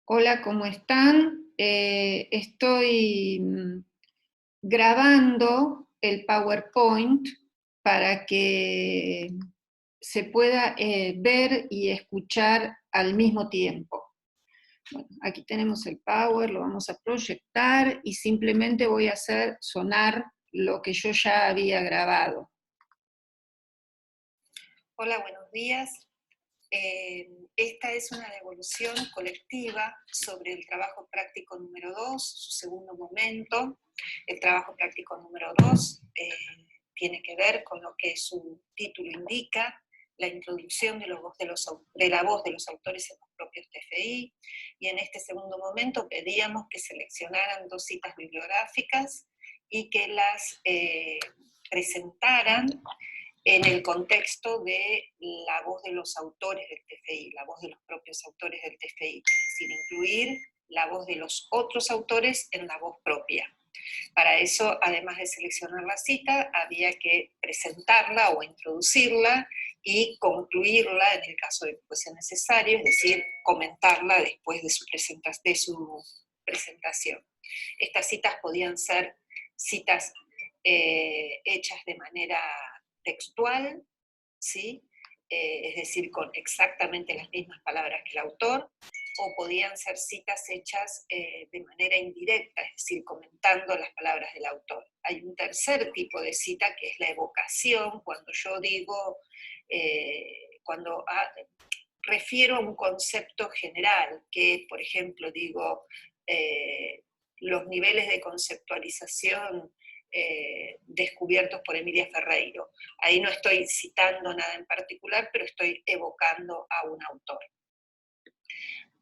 Hola, ¿cómo están? Estoy grabando el PowerPoint para que se pueda ver y escuchar al mismo tiempo. Bueno, aquí tenemos el Power, lo vamos a proyectar y simplemente voy a hacer sonar lo que yo ya había grabado. Hola, buenos días. Esta es una devolución colectiva sobre el trabajo práctico número 2, su segundo momento. El trabajo práctico número 2 tiene que ver con lo que su título indica, la introducción de la voz de los autores en los propios TFI, y en este segundo momento pedíamos que seleccionaran 2 citas bibliográficas y que las presentaran en el contexto de la voz de los autores del TFI, la voz de los propios autores del TFI, es decir, incluir la voz de los otros autores en la voz propia. Para eso, además de seleccionar la cita, había que presentarla o introducirla y concluirla en el caso de que fuese necesario, es decir, comentarla después de su presentación. Estas citas podían ser citas hechas de manera textual, ¿sí? Es decir, con exactamente las mismas palabras que el autor, o podían ser citas hechas de manera indirecta, es decir, comentando las palabras del autor. Hay un tercer tipo de cita que es la evocación, cuando yo digo, refiero a un concepto general, que por ejemplo digo, los niveles de conceptualización descubiertos por Emilia Ferreiro. Ahí no estoy citando nada en particular, pero estoy evocando a un autor.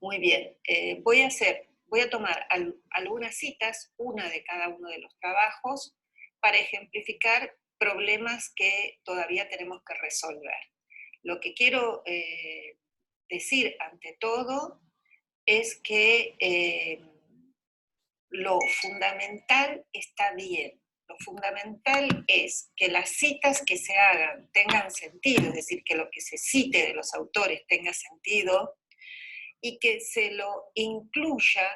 Muy bien, voy a tomar algunas citas, una de cada uno de los trabajos, para ejemplificar problemas que todavía tenemos que resolver. Lo que quiero decir ante todo es que lo fundamental está bien. Lo fundamental es que las citas que se hagan tengan sentido, es decir, que lo que se cite de los autores tenga sentido y que se lo incluya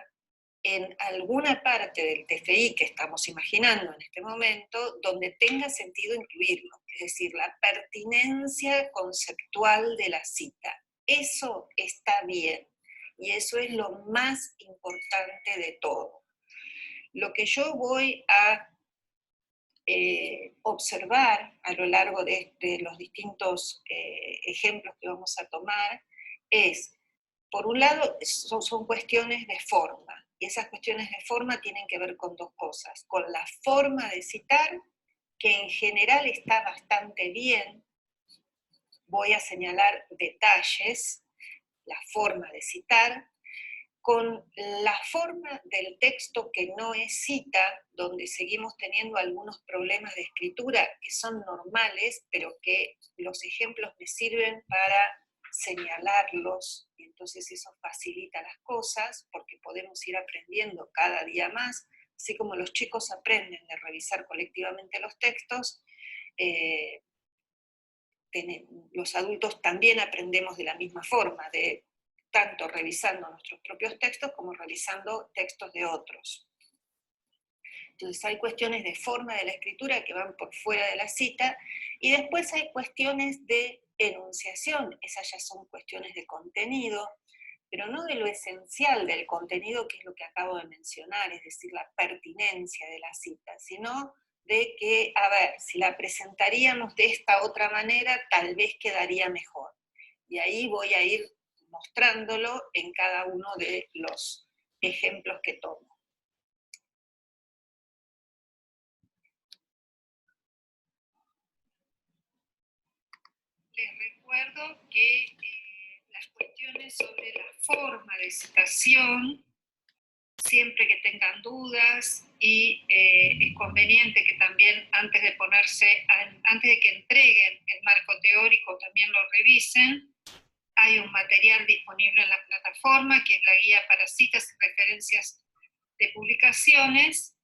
en alguna parte del TFI que estamos imaginando en este momento, donde tenga sentido incluirlo, es decir, la pertinencia conceptual de la cita. Eso está bien y eso es lo más importante de todo. Lo que yo voy a observar a lo largo de los distintos ejemplos que vamos a tomar es, por un lado, son cuestiones de forma, y esas cuestiones de forma tienen que ver con 2 cosas, con la forma de citar, que en general está bastante bien. Voy a señalar detalles, la forma de citar, con la forma del texto que no es cita, donde seguimos teniendo algunos problemas de escritura que son normales, pero que los ejemplos me sirven para señalarlos, y entonces eso facilita las cosas, porque podemos ir aprendiendo cada día más, así como los chicos aprenden de revisar colectivamente los textos, los adultos también aprendemos de la misma forma, tanto revisando nuestros propios textos como revisando textos de otros. Entonces hay cuestiones de forma de la escritura que van por fuera de la cita, y después hay cuestiones de enunciación, esas ya son cuestiones de contenido, pero no de lo esencial del contenido, que es lo que acabo de mencionar, es decir, la pertinencia de la cita, sino de que, a ver, si la presentaríamos de esta otra manera, tal vez quedaría mejor. Y ahí voy a ir mostrándolo en cada uno de los ejemplos que tomo. Les recuerdo que las cuestiones sobre la forma de citación, siempre que tengan dudas, y es conveniente que también antes de que entreguen el marco teórico también lo revisen. Hay un material disponible en la plataforma que es la guía para citas y referencias de publicaciones.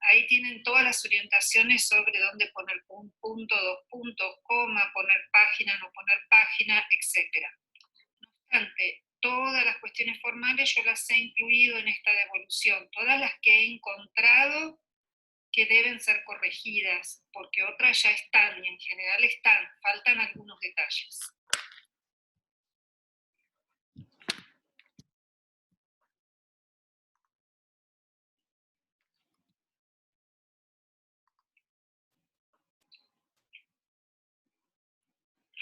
Ahí tienen todas las orientaciones sobre dónde poner un punto, 2 puntos, coma, poner página, no poner página, etc. No obstante, todas las cuestiones formales yo las he incluido en esta devolución, todas las que he encontrado que deben ser corregidas, porque otras ya están, y en general están, faltan algunos detalles.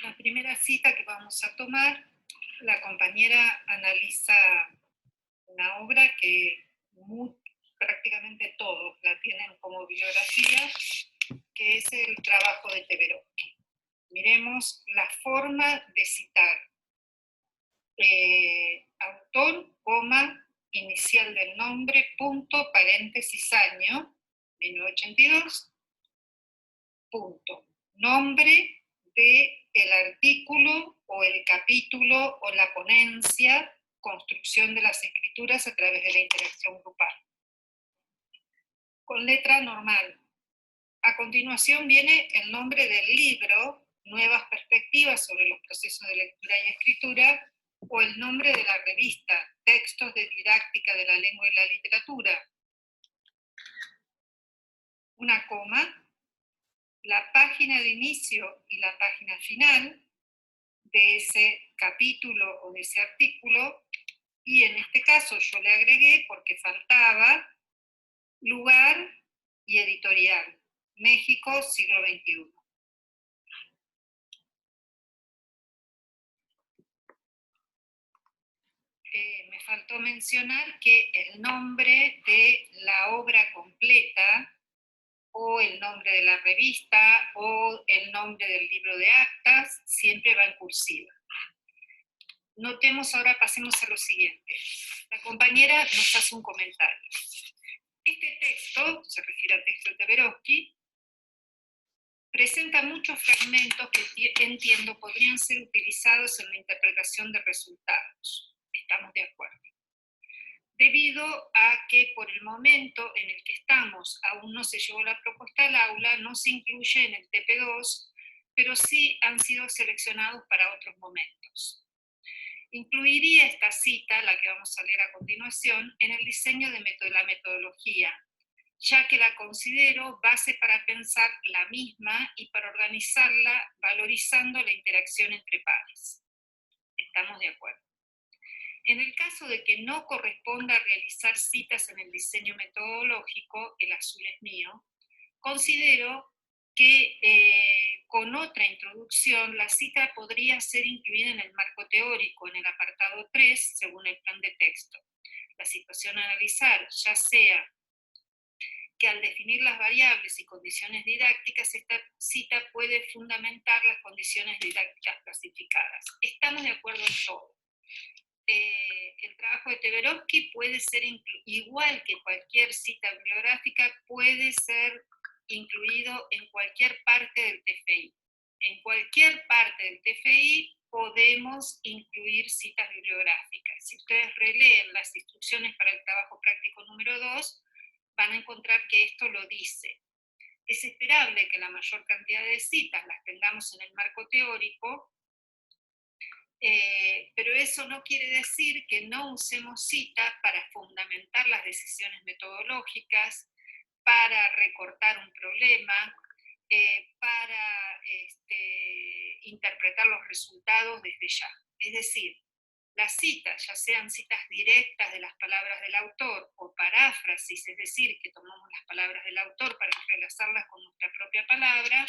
La primera cita que vamos a tomar, la compañera analiza una obra que prácticamente todos la tienen como bibliografía, que es el trabajo de Teberovsky. Miremos la forma de citar. Autor, coma, inicial del nombre, punto, paréntesis, año, 1982, punto. Nombre del artículo o el capítulo o la ponencia, construcción de las escrituras a través de la interacción grupal. Con letra normal. A continuación viene el nombre del libro, Nuevas perspectivas sobre los procesos de lectura y escritura, o el nombre de la revista, Textos de didáctica de la lengua y la literatura. Una coma, la página de inicio y la página final de ese capítulo o de ese artículo, y en este caso yo le agregué, porque faltaba, lugar y editorial, México, siglo XXI. Me faltó mencionar que el nombre de la obra completa, o el nombre de la revista, o el nombre del libro de actas, siempre va en cursiva. Notemos ahora, pasemos a lo siguiente. La compañera nos hace un comentario. Este texto, se refiere al texto de Teberovsky, presenta muchos fragmentos que entiendo podrían ser utilizados en la interpretación de resultados. Estamos de acuerdo. Debido a que por el momento en el que estamos aún no se llevó la propuesta al aula, no se incluye en el TP2, pero sí han sido seleccionados para otros momentos. Incluiría esta cita, la que vamos a leer a continuación, en el diseño de la metodología, ya que la considero base para pensar la misma y para organizarla valorizando la interacción entre pares. ¿Estamos de acuerdo? En el caso de que no corresponda realizar citas en el diseño metodológico, el azul es mío, considero que con otra introducción la cita podría ser incluida en el marco teórico, en el apartado 3, según el plan de texto. La situación a analizar, ya sea que al definir las variables y condiciones didácticas, esta cita puede fundamentar las condiciones didácticas clasificadas. Estamos de acuerdo en todo. El trabajo de Teberovsky puede ser, igual que cualquier cita bibliográfica, puede ser incluido en cualquier parte del TFI. En cualquier parte del TFI podemos incluir citas bibliográficas. Si ustedes releen las instrucciones para el trabajo práctico número 2, van a encontrar que esto lo dice. Es esperable que la mayor cantidad de citas las tengamos en el marco teórico, pero eso no quiere decir que no usemos citas para fundamentar las decisiones metodológicas, para recortar un problema, para interpretar los resultados desde ya. Es decir, las citas, ya sean citas directas de las palabras del autor o paráfrasis, es decir, que tomamos las palabras del autor para entrelazarlas con nuestra propia palabra,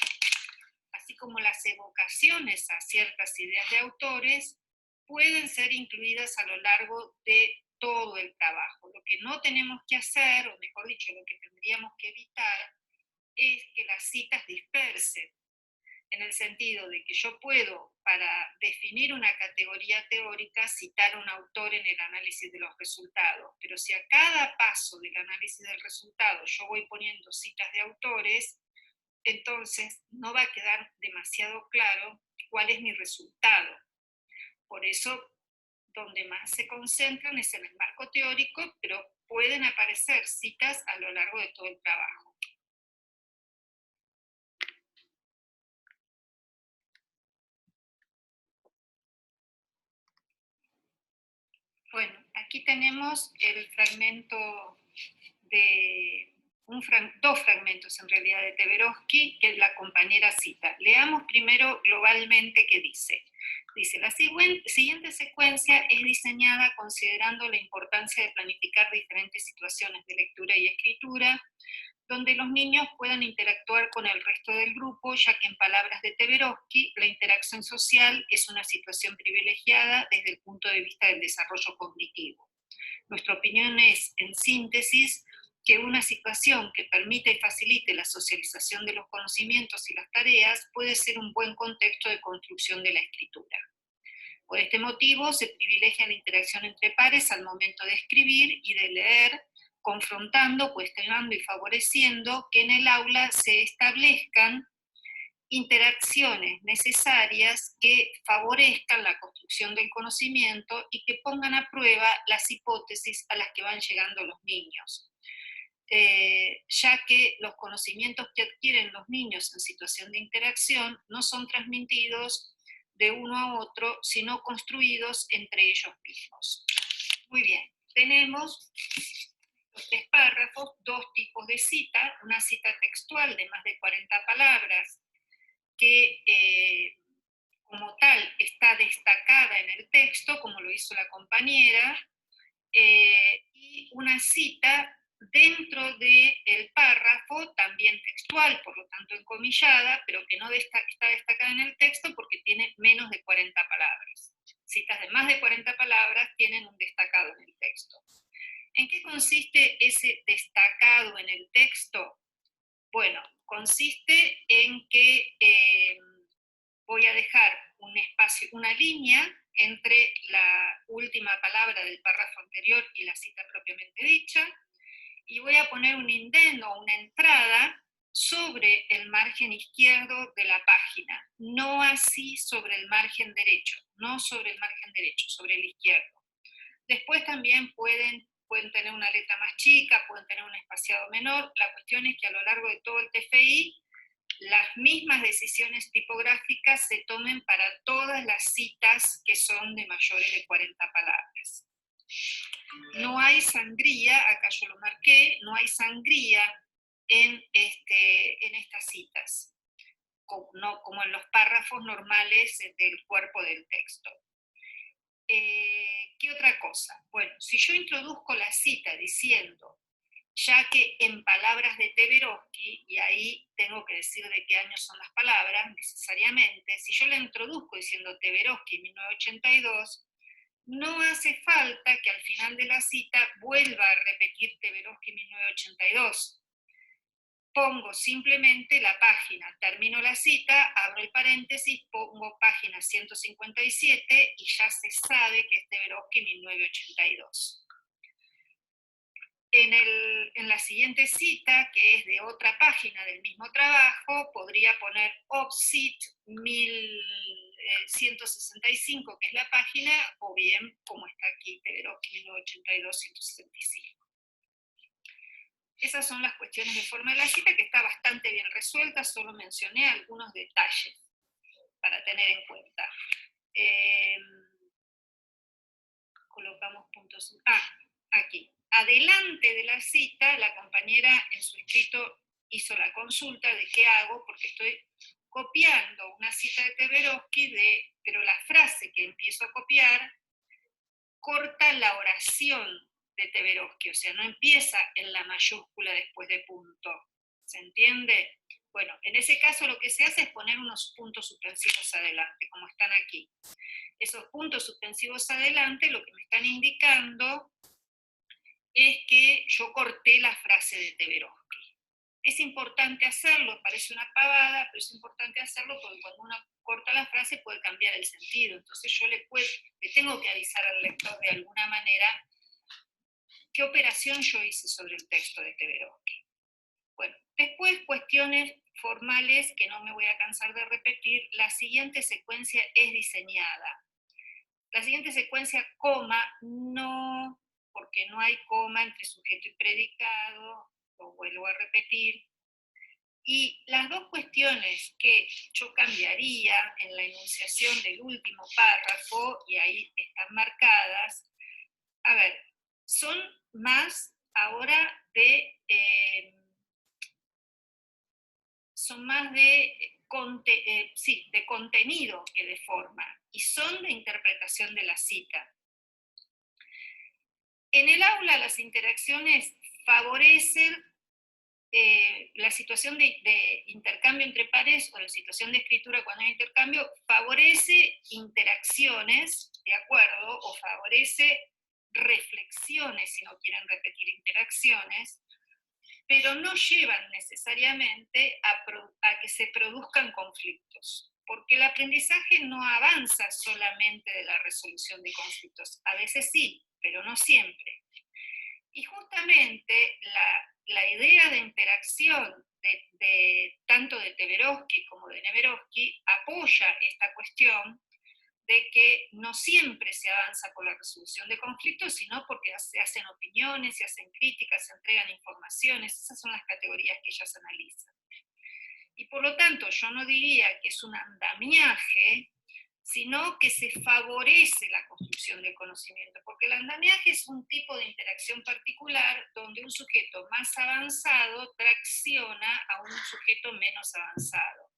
así como las evocaciones a ciertas ideas de autores, pueden ser incluidas a lo largo de todo el trabajo. Lo que no tenemos que hacer, o mejor dicho, lo que tendríamos que evitar, es que las citas dispersen, en el sentido de que yo puedo, para definir una categoría teórica, citar a un autor en el análisis de los resultados, pero si a cada paso del análisis del resultado yo voy poniendo citas de autores, entonces no va a quedar demasiado claro cuál es mi resultado. Por eso, donde más se concentran es en el marco teórico, pero pueden aparecer citas a lo largo de todo el trabajo. aquí tenemos el fragmento de dos fragmentos en realidad de Teberovsky que la compañera cita. Leamos primero globalmente qué dice. Dice, la siguiente secuencia es diseñada considerando la importancia de planificar diferentes situaciones de lectura y escritura, donde los niños puedan interactuar con el resto del grupo, ya que en palabras de Teberovsky, la interacción social es una situación privilegiada desde el punto de vista del desarrollo cognitivo. Nuestra opinión es, en síntesis, que una situación que permite y facilite la socialización de los conocimientos y las tareas puede ser un buen contexto de construcción de la escritura. Por este motivo, se privilegia la interacción entre pares al momento de escribir y de leer, confrontando, cuestionando y favoreciendo que en el aula se establezcan interacciones necesarias que favorezcan la construcción del conocimiento y que pongan a prueba las hipótesis a las que van llegando los niños. Ya que los conocimientos que adquieren los niños en situación de interacción no son transmitidos de uno a otro, sino construidos entre ellos mismos. Muy bien, tenemos los 3 párrafos, 2 tipos de cita, una cita textual de más de 40 palabras, que como tal está destacada en el texto, como lo hizo la compañera, y una cita dentro del párrafo, también textual, por lo tanto encomillada, pero que no está destacada en el texto porque tiene menos de 40 palabras. Citas de más de 40 palabras tienen un destacado en el texto. ¿En qué consiste ese destacado en el texto? Bueno, consiste en que voy a dejar un espacio, una línea entre la última palabra del párrafo anterior y la cita propiamente dicha, y voy a poner un indento o una entrada sobre el margen izquierdo de la página, no así sobre el margen derecho, no sobre el margen derecho, sobre el izquierdo. Después también pueden tener una letra más chica, pueden tener un espaciado menor. La cuestión es que a lo largo de todo el TFI las mismas decisiones tipográficas se tomen para todas las citas que son de mayores de 40 palabras. No hay sangría, acá yo lo marqué, no hay sangría en estas citas, como en los párrafos normales del cuerpo del texto. ¿Qué otra cosa? Bueno, si yo introduzco la cita diciendo, ya que en palabras de Teberovsky, y ahí tengo que decir de qué año son las palabras necesariamente, si yo la introduzco diciendo Teberovsky 1982, no hace falta que al final de la cita vuelva a repetir Teberovsky 1982. Pongo simplemente la página, termino la cita, abro el paréntesis, pongo página 157 y ya se sabe que es Teberovsky 1982. En la siguiente cita, que es de otra página del mismo trabajo, podría poner OPSIT 1165, que es la página, o bien, como está aquí, Teberovsky 1982-165. Esas son las cuestiones de forma de la cita, que está bastante bien resuelta, solo mencioné algunos detalles para tener en cuenta. Colocamos puntos. Aquí. Adelante de la cita, la compañera en su escrito hizo la consulta de qué hago, porque estoy copiando una cita de Teberovsky, pero la frase que empiezo a copiar corta la oración de Teberovsky, o sea, no empieza en la mayúscula después de punto. ¿Se entiende? Bueno, en ese caso lo que se hace es poner unos puntos suspensivos adelante, como están aquí. Esos puntos suspensivos adelante lo que me están indicando es que yo corté la frase de Teberovsky. Es importante hacerlo, parece una pavada, pero es importante hacerlo porque cuando uno corta la frase puede cambiar el sentido. Entonces yo le tengo que avisar al lector de alguna manera qué operación yo hice sobre el texto de Teberovsky. Bueno, después cuestiones formales que no me voy a cansar de repetir. La siguiente secuencia es diseñada. La siguiente secuencia, coma, no, porque no hay coma entre sujeto y predicado, lo vuelvo a repetir. Y las dos cuestiones que yo cambiaría en la enunciación del último párrafo, y ahí están marcadas, A ver, son más ahora de... son más de, sí, de contenido que de forma, y son de interpretación de la cita. En el aula las interacciones favorecen la situación de intercambio entre pares o la situación de escritura cuando hay intercambio, favorece interacciones, ¿de acuerdo? O favorece reflexiones, si no quieren repetir interacciones, pero no llevan necesariamente a que se produzcan conflictos, porque el aprendizaje no avanza solamente de la resolución de conflictos, a veces sí, pero no siempre. Y justamente la idea de interacción tanto de Teveroski como de Neveroski apoya esta cuestión de que no siempre se avanza por la resolución de conflictos, sino porque se hacen opiniones, se hacen críticas, se entregan informaciones, esas son las categorías que ellas analizan. Y por lo tanto, yo no diría que es un andamiaje, sino que se favorece la construcción del conocimiento, porque el andamiaje es un tipo de interacción particular donde un sujeto más avanzado tracciona a un sujeto menos avanzado.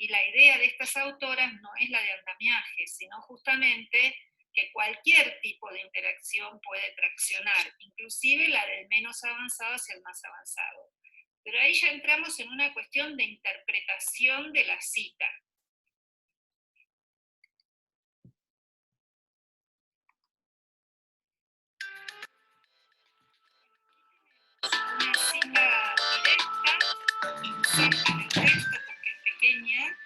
Y la idea de estas autoras no es la de andamiaje, sino justamente que cualquier tipo de interacción puede traccionar, inclusive la del menos avanzado hacia el más avanzado. Pero ahí ya entramos en una cuestión de interpretación de la cita. Una cita directa, en el texto porque es pequeña,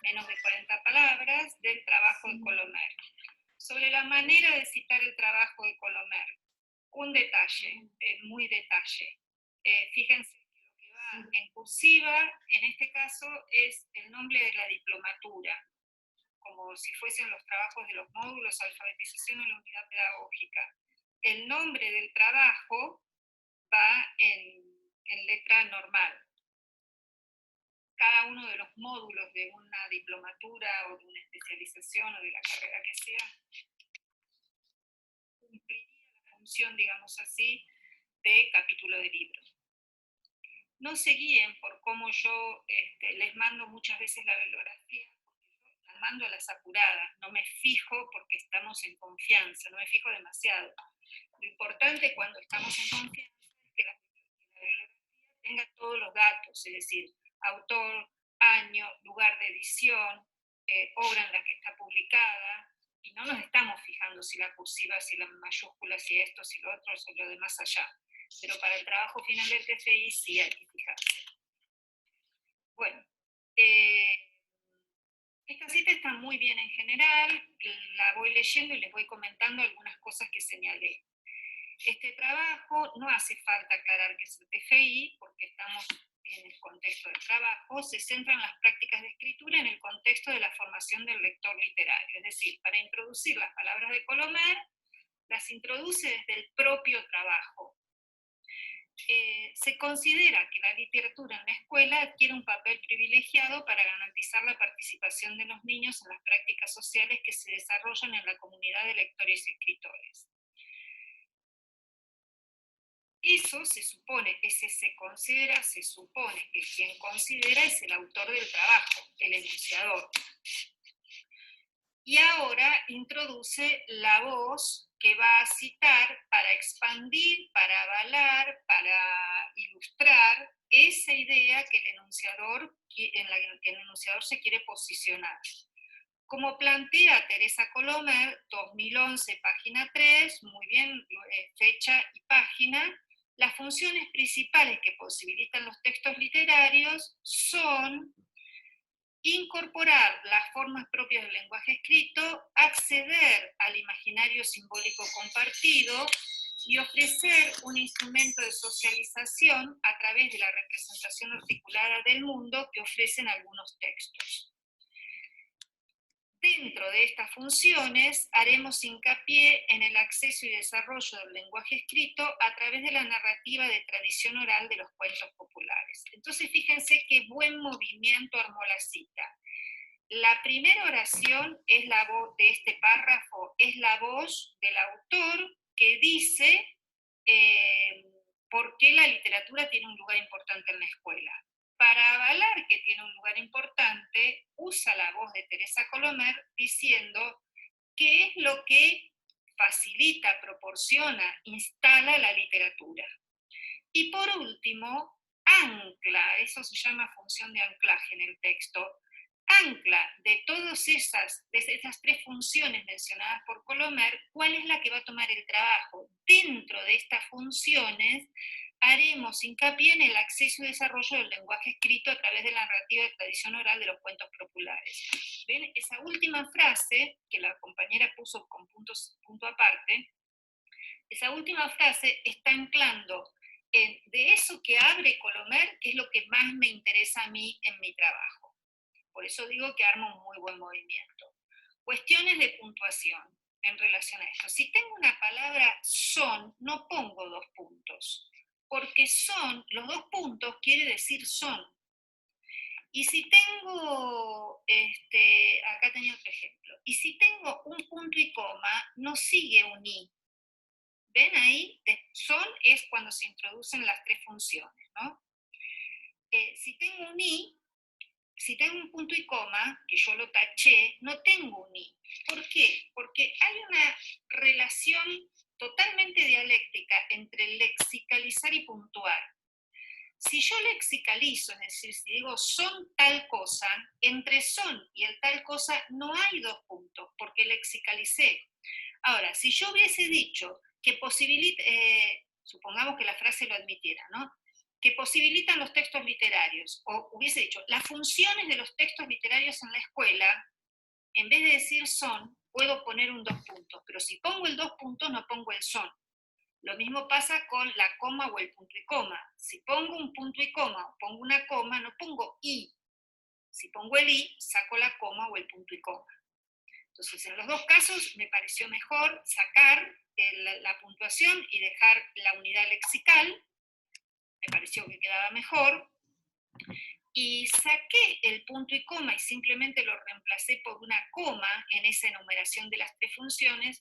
menos de 40 palabras, del trabajo de Colomer. Sobre la manera de citar el trabajo de Colomer, un detalle, muy detalle. Fíjense que lo que va en cursiva, en este caso, es el nombre de la diplomatura, como si fuesen los trabajos de los módulos, alfabetización en la unidad pedagógica. El nombre del trabajo va en letra normal. Cada uno de los módulos de una diplomatura o de una especialización o de la carrera que sea, cumpliría la función, digamos así, de capítulo de libro. No se guíen por cómo yo les mando muchas veces la bibliografía, porque yo las mando a las apuradas, no me fijo porque estamos en confianza, no me fijo demasiado. Lo importante cuando estamos en confianza es que la bibliografía tenga todos los datos, es decir, autor, año, lugar de edición, obra en la que está publicada, y no nos estamos fijando si la cursiva, si la mayúscula, si esto, si lo otro, si lo demás allá. Pero para el trabajo final del TFI sí hay que fijarse. Bueno, esta cita está muy bien en general, la voy leyendo y les voy comentando algunas cosas que señalé. Este trabajo no hace falta aclarar que es el TFI, porque estamos en el contexto del trabajo, se centra en las prácticas de escritura en el contexto de la formación del lector literario, es decir, para introducir las palabras de Colomer, las introduce desde el propio trabajo. Se considera que la literatura en la escuela adquiere un papel privilegiado para garantizar la participación de los niños en las prácticas sociales que se desarrollan en la comunidad de lectores y escritores. Eso se supone, se supone que quien considera es el autor del trabajo, el enunciador. Y ahora introduce la voz que va a citar para expandir, para avalar, para ilustrar esa idea que en la que el enunciador se quiere posicionar. Como plantea Teresa Colomer, 2011, página 3, muy bien, fecha y página, las funciones principales que posibilitan los textos literarios son incorporar las formas propias del lenguaje escrito, acceder al imaginario simbólico compartido y ofrecer un instrumento de socialización a través de la representación articulada del mundo que ofrecen algunos textos. Dentro de estas funciones haremos hincapié en el acceso y desarrollo del lenguaje escrito a través de la narrativa de tradición oral de los cuentos populares. Entonces fíjense qué buen movimiento armó la cita. La primera oración es la voz de este párrafo, es la voz del autor que dice por qué la literatura tiene un lugar importante en la escuela. Para avalar que tiene un lugar importante, usa la voz de Teresa Colomer diciendo qué es lo que facilita, proporciona, instala la literatura. Y por último, ancla, eso se llama función de anclaje en el texto, ancla de todas esas tres funciones mencionadas por Colomer, ¿cuál es la que va a tomar el trabajo? Dentro de estas funciones haremos hincapié en el acceso y desarrollo del lenguaje escrito a través de la narrativa de tradición oral de los cuentos populares. ¿Ven? Esa última frase, que la compañera puso con punto aparte, esa última frase está anclando de eso que abre Colomer, que es lo que más me interesa a mí en mi trabajo. Por eso digo que arma un muy buen movimiento. Cuestiones de puntuación en relación a esto. Si tengo una palabra son, no pongo 2 puntos, porque son, los 2 puntos quiere decir son. Y si tengo, acá tenía otro ejemplo, y si tengo un punto y coma, no sigue un i. ¿Ven ahí? Son es cuando se introducen las 3 funciones, ¿no? Si tengo un i, si tengo un punto y coma, que yo lo taché, no tengo un i. ¿Por qué? Porque hay una relación totalmente dialéctica entre lexicalizar y puntuar. Si yo lexicalizo, es decir, si digo son tal cosa, entre son y el tal cosa no hay 2 puntos, porque lexicalicé. Ahora, si yo hubiese dicho que posibilita, supongamos que la frase lo admitiera, ¿no? Que posibilitan los textos literarios, o hubiese dicho, las funciones de los textos literarios en la escuela, en vez de decir son, puedo poner un 2 puntos, pero si pongo el 2 puntos no pongo el son. Lo mismo pasa con la coma o el punto y coma. Si pongo un punto y coma o pongo una coma, no pongo i. Si pongo el i, saco la coma o el punto y coma. Entonces, en los 2 casos me pareció mejor sacar la puntuación y dejar la unidad lexical, me pareció que quedaba mejor, y saqué el punto y coma y simplemente lo reemplacé por una coma en esa enumeración de las 3 funciones,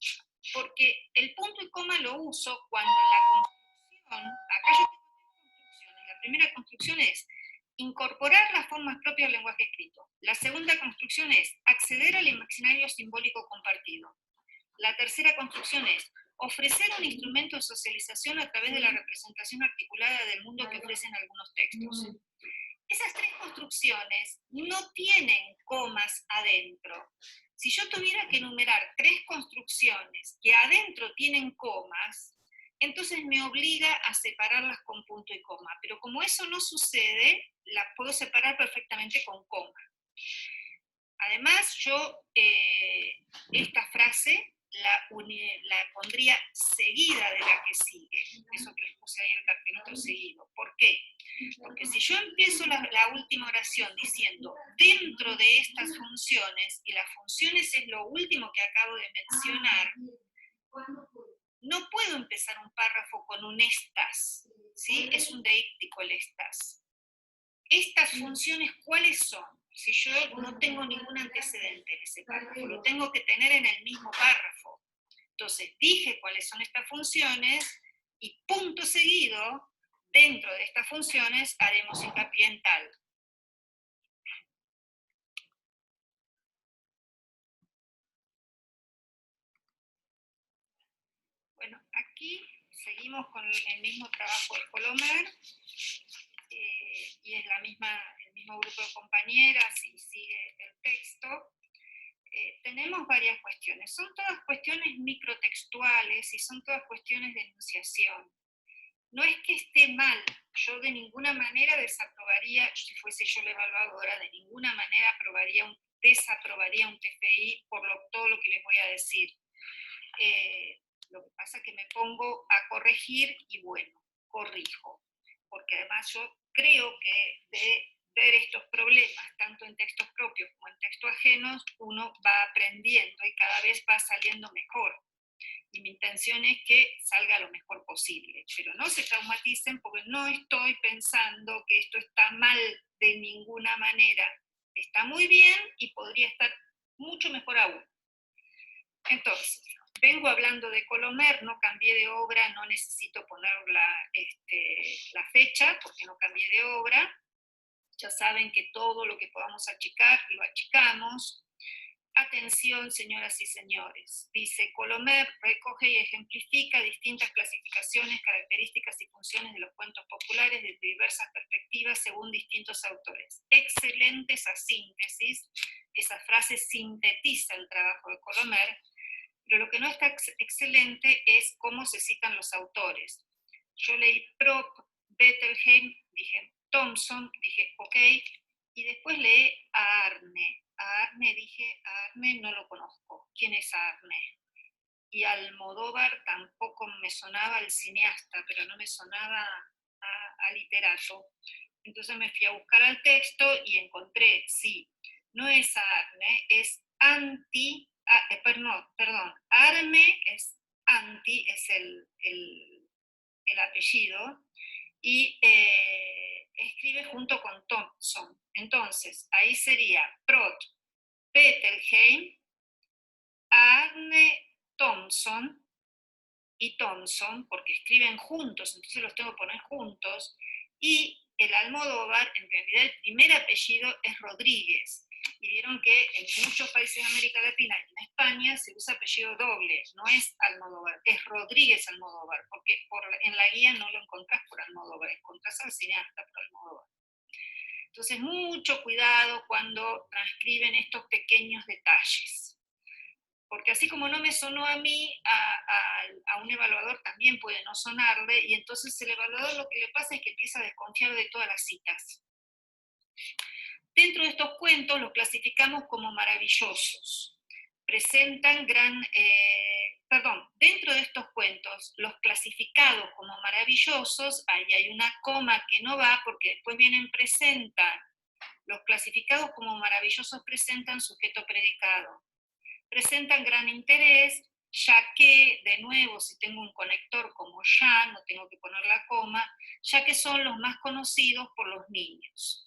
porque el punto y coma lo uso cuando en la construcción, acá yo tengo 3 construcciones, la primera construcción es incorporar las formas propias del lenguaje escrito. La segunda construcción es acceder al imaginario simbólico compartido. La tercera construcción es ofrecer un instrumento de socialización a través de la representación articulada del mundo que ofrecen algunos textos. Esas 3 construcciones no tienen comas adentro. Si yo tuviera que enumerar 3 construcciones que adentro tienen comas, entonces me obliga a separarlas con punto y coma. Pero como eso no sucede, las puedo separar perfectamente con coma. Además, yo esta frase la pondría seguida de la que sigue. Eso que les puse ahí el cartelito seguido. ¿Por qué? Porque si yo empiezo la última oración diciendo dentro de estas funciones, y las funciones es lo último que acabo de mencionar, no puedo empezar un párrafo con un estas, ¿sí? Es un deíctico el estas. Estas funciones, ¿cuáles son? Si yo no tengo ningún antecedente en ese párrafo, lo tengo que tener en el mismo párrafo. Entonces, dije cuáles son estas funciones y punto seguido, dentro de estas funciones haremos hincapié en tal. Bueno, aquí seguimos con el mismo trabajo de Colomer, y es el mismo grupo de compañeras y sigue el texto. Tenemos varias cuestiones. Son todas cuestiones microtextuales y son todas cuestiones de enunciación. No es que esté mal, yo de ninguna manera desaprobaría, si fuese yo la evaluadora, de ninguna manera desaprobaría un TFI por todo lo que les voy a decir. Lo que pasa es que me pongo a corregir y bueno, corrijo. Porque además yo creo que de ver estos problemas, tanto en textos propios como en textos ajenos, uno va aprendiendo y cada vez va saliendo mejor. Y mi intención es que salga lo mejor posible, pero no se traumaticen porque no estoy pensando que esto está mal de ninguna manera. Está muy bien y podría estar mucho mejor aún. Entonces, vengo hablando de Colomer, no cambié de obra, no necesito poner la fecha, porque no cambié de obra. Ya saben que todo lo que podamos achicar, lo achicamos. Atención, señoras y señores. Dice, Colomer recoge y ejemplifica distintas clasificaciones, características y funciones de los cuentos populares desde diversas perspectivas según distintos autores. Excelente esa síntesis. Esa frase sintetiza el trabajo de Colomer, pero lo que no está excelente es cómo se citan los autores. Yo leí Prop, Bettelheim, dije Thompson, dije ok, y después leí a Arne. A Arne dije, a Arne no lo conozco. ¿Quién es Arne? Y Almodóvar tampoco me sonaba el cineasta, pero no me sonaba a literato. Entonces me fui a buscar al texto y encontré, sí, no es Arne, es perdón, Arne es Anti, es el apellido, y escribe junto con Thompson. Entonces, ahí sería Prot, Bettelheim, Arne Thompson y Thompson, porque escriben juntos, entonces los tengo que poner juntos, y el Almodóvar, en realidad el primer apellido es Rodríguez, y vieron que en muchos países de América Latina y en España se usa apellido doble, no es Almodóvar, es Rodríguez Almodóvar, porque en la guía no lo encontrás por Almodóvar, encontrás al cineasta por Almodóvar. Entonces, mucho cuidado cuando transcriben estos pequeños detalles. Porque así como no me sonó a mí, a un evaluador también puede no sonarle, y entonces el evaluador lo que le pasa es que empieza a desconfiar de todas las citas. Dentro de estos cuentos los clasificamos como maravillosos. Dentro de estos cuentos, los clasificados como maravillosos, ahí hay una coma que no va porque después vienen presentan. Los clasificados como maravillosos presentan sujeto predicado. Presentan gran interés, ya que, de nuevo, si tengo un conector como ya, no tengo que poner la coma, ya que son los más conocidos por los niños.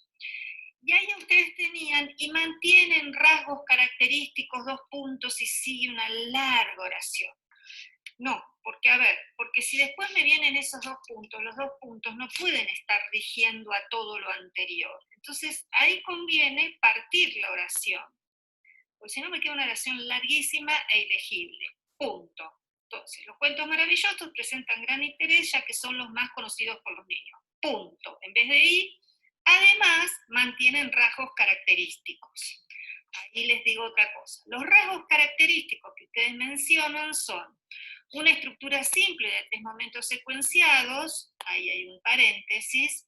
Y ahí ustedes tenían y mantienen rasgos característicos, 2 puntos, y sigue una larga oración. No, porque a ver, porque si después me vienen esos 2 puntos, los 2 puntos no pueden estar rigiendo a todo lo anterior. Entonces ahí conviene partir la oración, porque si no me queda una oración larguísima e ilegible. Punto. Entonces, los cuentos maravillosos presentan gran interés ya que son los más conocidos por los niños. Punto. En vez de y, además, mantienen rasgos característicos. Ahí les digo otra cosa. Los rasgos característicos que ustedes mencionan son una estructura simple de 3 momentos secuenciados, ahí hay un paréntesis,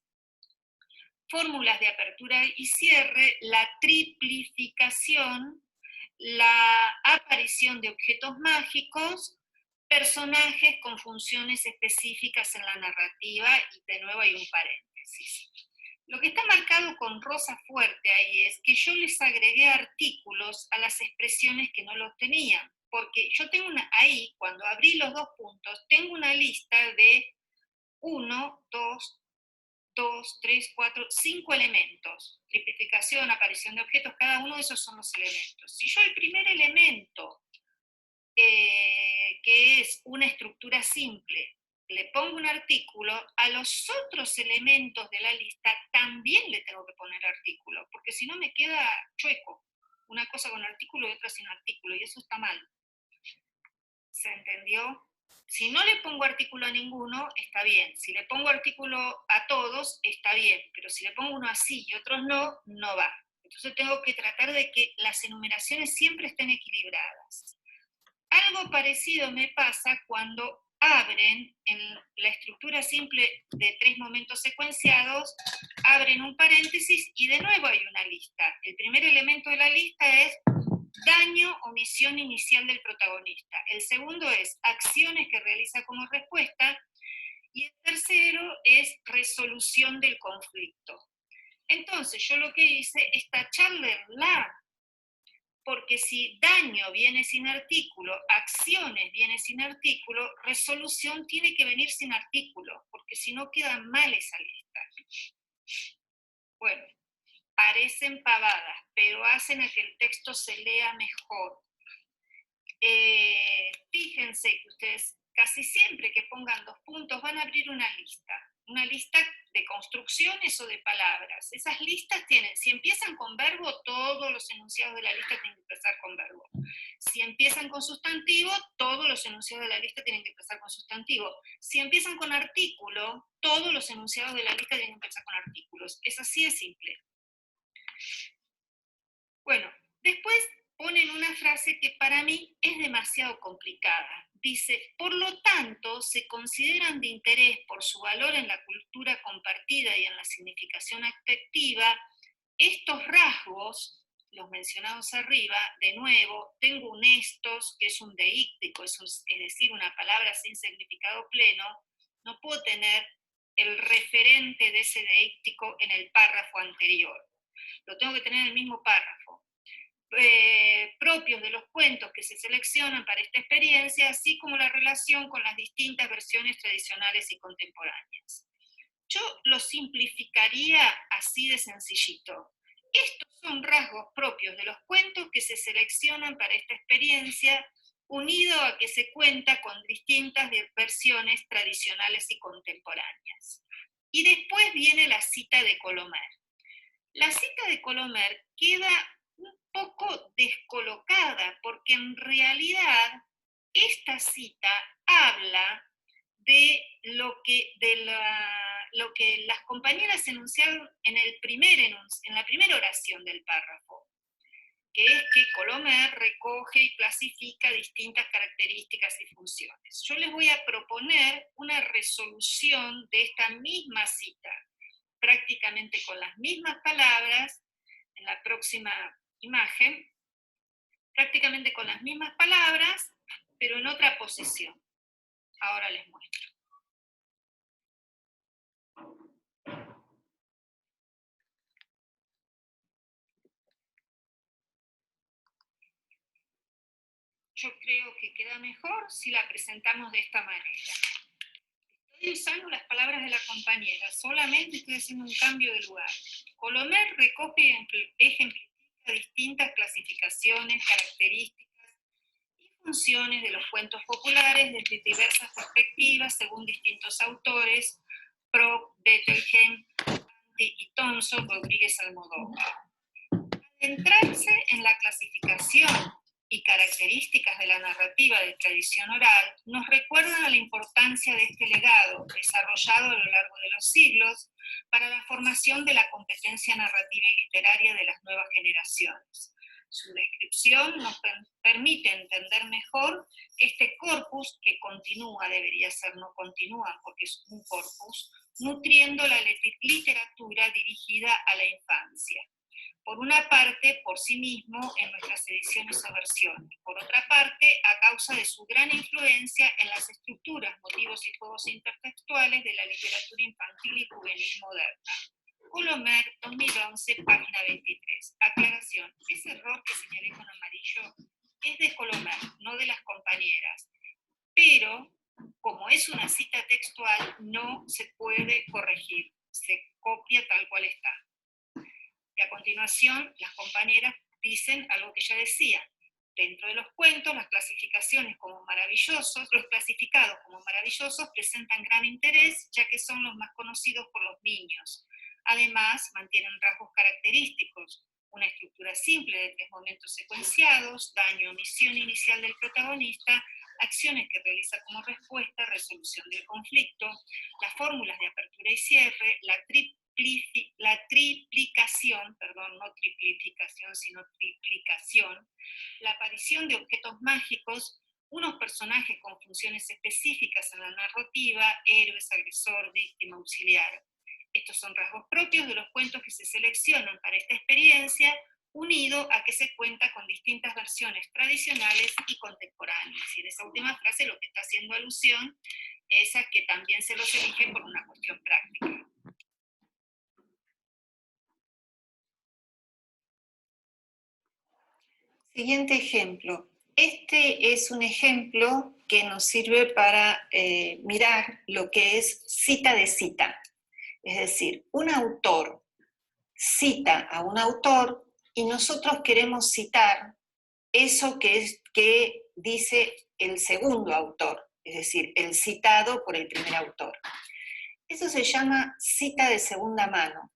fórmulas de apertura y cierre, la triplificación, la aparición de objetos mágicos, personajes con funciones específicas en la narrativa, y de nuevo hay un paréntesis. Lo que está marcado con rosa fuerte ahí es que yo les agregué artículos a las expresiones que no los tenían, porque yo tengo ahí, cuando abrí los 2 puntos, tengo una lista de 1, 2, 3, 4, 5 elementos. Triplificación, aparición de objetos, cada uno de esos son los elementos. Si yo el primer elemento, que es una estructura simple, le pongo un artículo, a los otros elementos de la lista también le tengo que poner artículo, porque si no me queda chueco. Una cosa con artículo y otra sin artículo, y eso está mal. ¿Se entendió? Si no le pongo artículo a ninguno, está bien. Si le pongo artículo a todos, está bien. Pero si le pongo uno así y otros no, no va. Entonces tengo que tratar de que las enumeraciones siempre estén equilibradas. Algo parecido me pasa cuando abren en la estructura simple de 3 momentos secuenciados, abren un paréntesis y de nuevo hay una lista. El primer elemento de la lista es daño o misión inicial del protagonista. El segundo es acciones que realiza como respuesta. Y el tercero es resolución del conflicto. Entonces yo lo que hice es tacharle la, porque si daño viene sin artículo, acciones viene sin artículo, resolución tiene que venir sin artículo, porque si no queda mal esa lista. Bueno, parecen pavadas, pero hacen a que el texto se lea mejor. fíjense que ustedes casi siempre que pongan 2 puntos van a abrir una lista de construcciones o de palabras. Esas listas tienen, si empiezan con verbo, todos los enunciados de la lista tienen que empezar con verbo. Si empiezan con sustantivo, todos los enunciados de la lista tienen que empezar con sustantivo. Si empiezan con artículo, todos los enunciados de la lista tienen que empezar con artículos. Es así de simple. Bueno, después ponen una frase que para mí es demasiado complicada. Dice, por lo tanto, se consideran de interés por su valor en la cultura compartida y en la significación afectiva estos rasgos, los mencionados arriba. De nuevo, tengo un estos, que es un deíctico, es decir, una palabra sin significado pleno. No puedo tener el referente de ese deíctico en el párrafo anterior. Lo tengo que tener en el mismo párrafo. Propios de los cuentos que se seleccionan para esta experiencia, así como la relación con las distintas versiones tradicionales y contemporáneas. Yo lo simplificaría así de sencillito. Estos son rasgos propios de los cuentos que se seleccionan para esta experiencia, unido a que se cuenta con distintas versiones tradicionales y contemporáneas. Y después viene la cita de Colomer. La cita de Colomer queda un poco descolocada, porque en realidad esta cita habla de lo que las compañeras enunciaron en la primera oración del párrafo, que es que Colomer recoge y clasifica distintas características y funciones. Yo les voy a proponer una resolución de esta misma cita, prácticamente con las mismas palabras, en la próxima imagen, prácticamente con las mismas palabras, pero en otra posición. Ahora les muestro. Yo creo que queda mejor si la presentamos de esta manera. Estoy usando las palabras de la compañera, solamente estoy haciendo un cambio de lugar. Colomer recoge y ejemplifica distintas clasificaciones, características y funciones de los cuentos populares desde diversas perspectivas, según distintos autores, Proc, Bettelheim, Anti y Thomson, Rodríguez Almodóvar. Adentrarse en la clasificación y características de la narrativa de tradición oral nos recuerdan a la importancia de este legado, desarrollado a lo largo de los siglos, para la formación de la competencia narrativa y literaria de las nuevas generaciones. Su descripción nos permite entender mejor este corpus que continúa, debería ser no continúa, porque es un corpus, nutriendo la literatura dirigida a la infancia. Por una parte, por sí mismo, en nuestras ediciones o versiones. Por otra parte, a causa de su gran influencia en las estructuras, motivos y juegos intertextuales de la literatura infantil y juvenil moderna. Colomer, 2011, página 23. Aclaración, ese error que señalé con amarillo es de Colomer, no de las compañeras. Pero, como es una cita textual, no se puede corregir. Se copia tal cual está. Y a continuación, las compañeras dicen algo que ya decían. Dentro de los cuentos, las clasificaciones como maravillosos, los clasificados como maravillosos presentan gran interés, ya que son los más conocidos por los niños. Además, mantienen rasgos característicos, una estructura simple de 3 momentos secuenciados, daño, omisión inicial del protagonista, acciones que realiza como respuesta, resolución del conflicto, las fórmulas de apertura y cierre, la triplicación, perdón, no triplificación, sino triplicación, la aparición de objetos mágicos, unos personajes con funciones específicas en la narrativa, héroes, agresor, víctima, auxiliar. Estos son rasgos propios de los cuentos que se seleccionan para esta experiencia, unido a que se cuenta con distintas versiones tradicionales y contemporáneas. Y en esa última frase lo que está haciendo alusión es a que también se los elige por una cuestión práctica. Siguiente ejemplo. Este es un ejemplo que nos sirve para mirar lo que es cita de cita. Es decir, un autor cita a un autor y nosotros queremos citar eso que que dice el segundo autor, es decir, el citado por el primer autor. Eso se llama cita de segunda mano.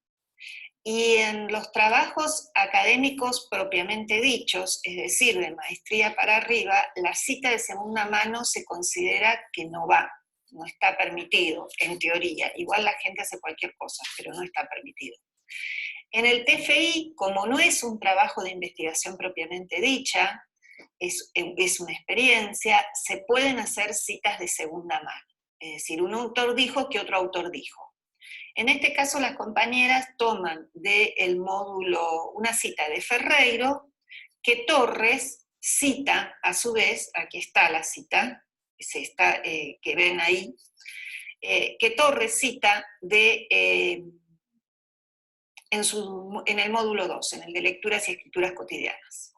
Y en los trabajos académicos propiamente dichos, es decir, de maestría para arriba, la cita de segunda mano se considera que no va, no está permitido, en teoría. Igual la gente hace cualquier cosa, pero no está permitido. En el TFI, como no es un trabajo de investigación propiamente dicha, es una experiencia, se pueden hacer citas de segunda mano. Es decir, un autor dijo que otro autor dijo. En este caso, las compañeras toman del módulo una cita de Ferreiro, que Torres cita, a su vez, aquí está la cita, que ven ahí, que Torres cita en el módulo 2, en el de lecturas y escrituras cotidianas.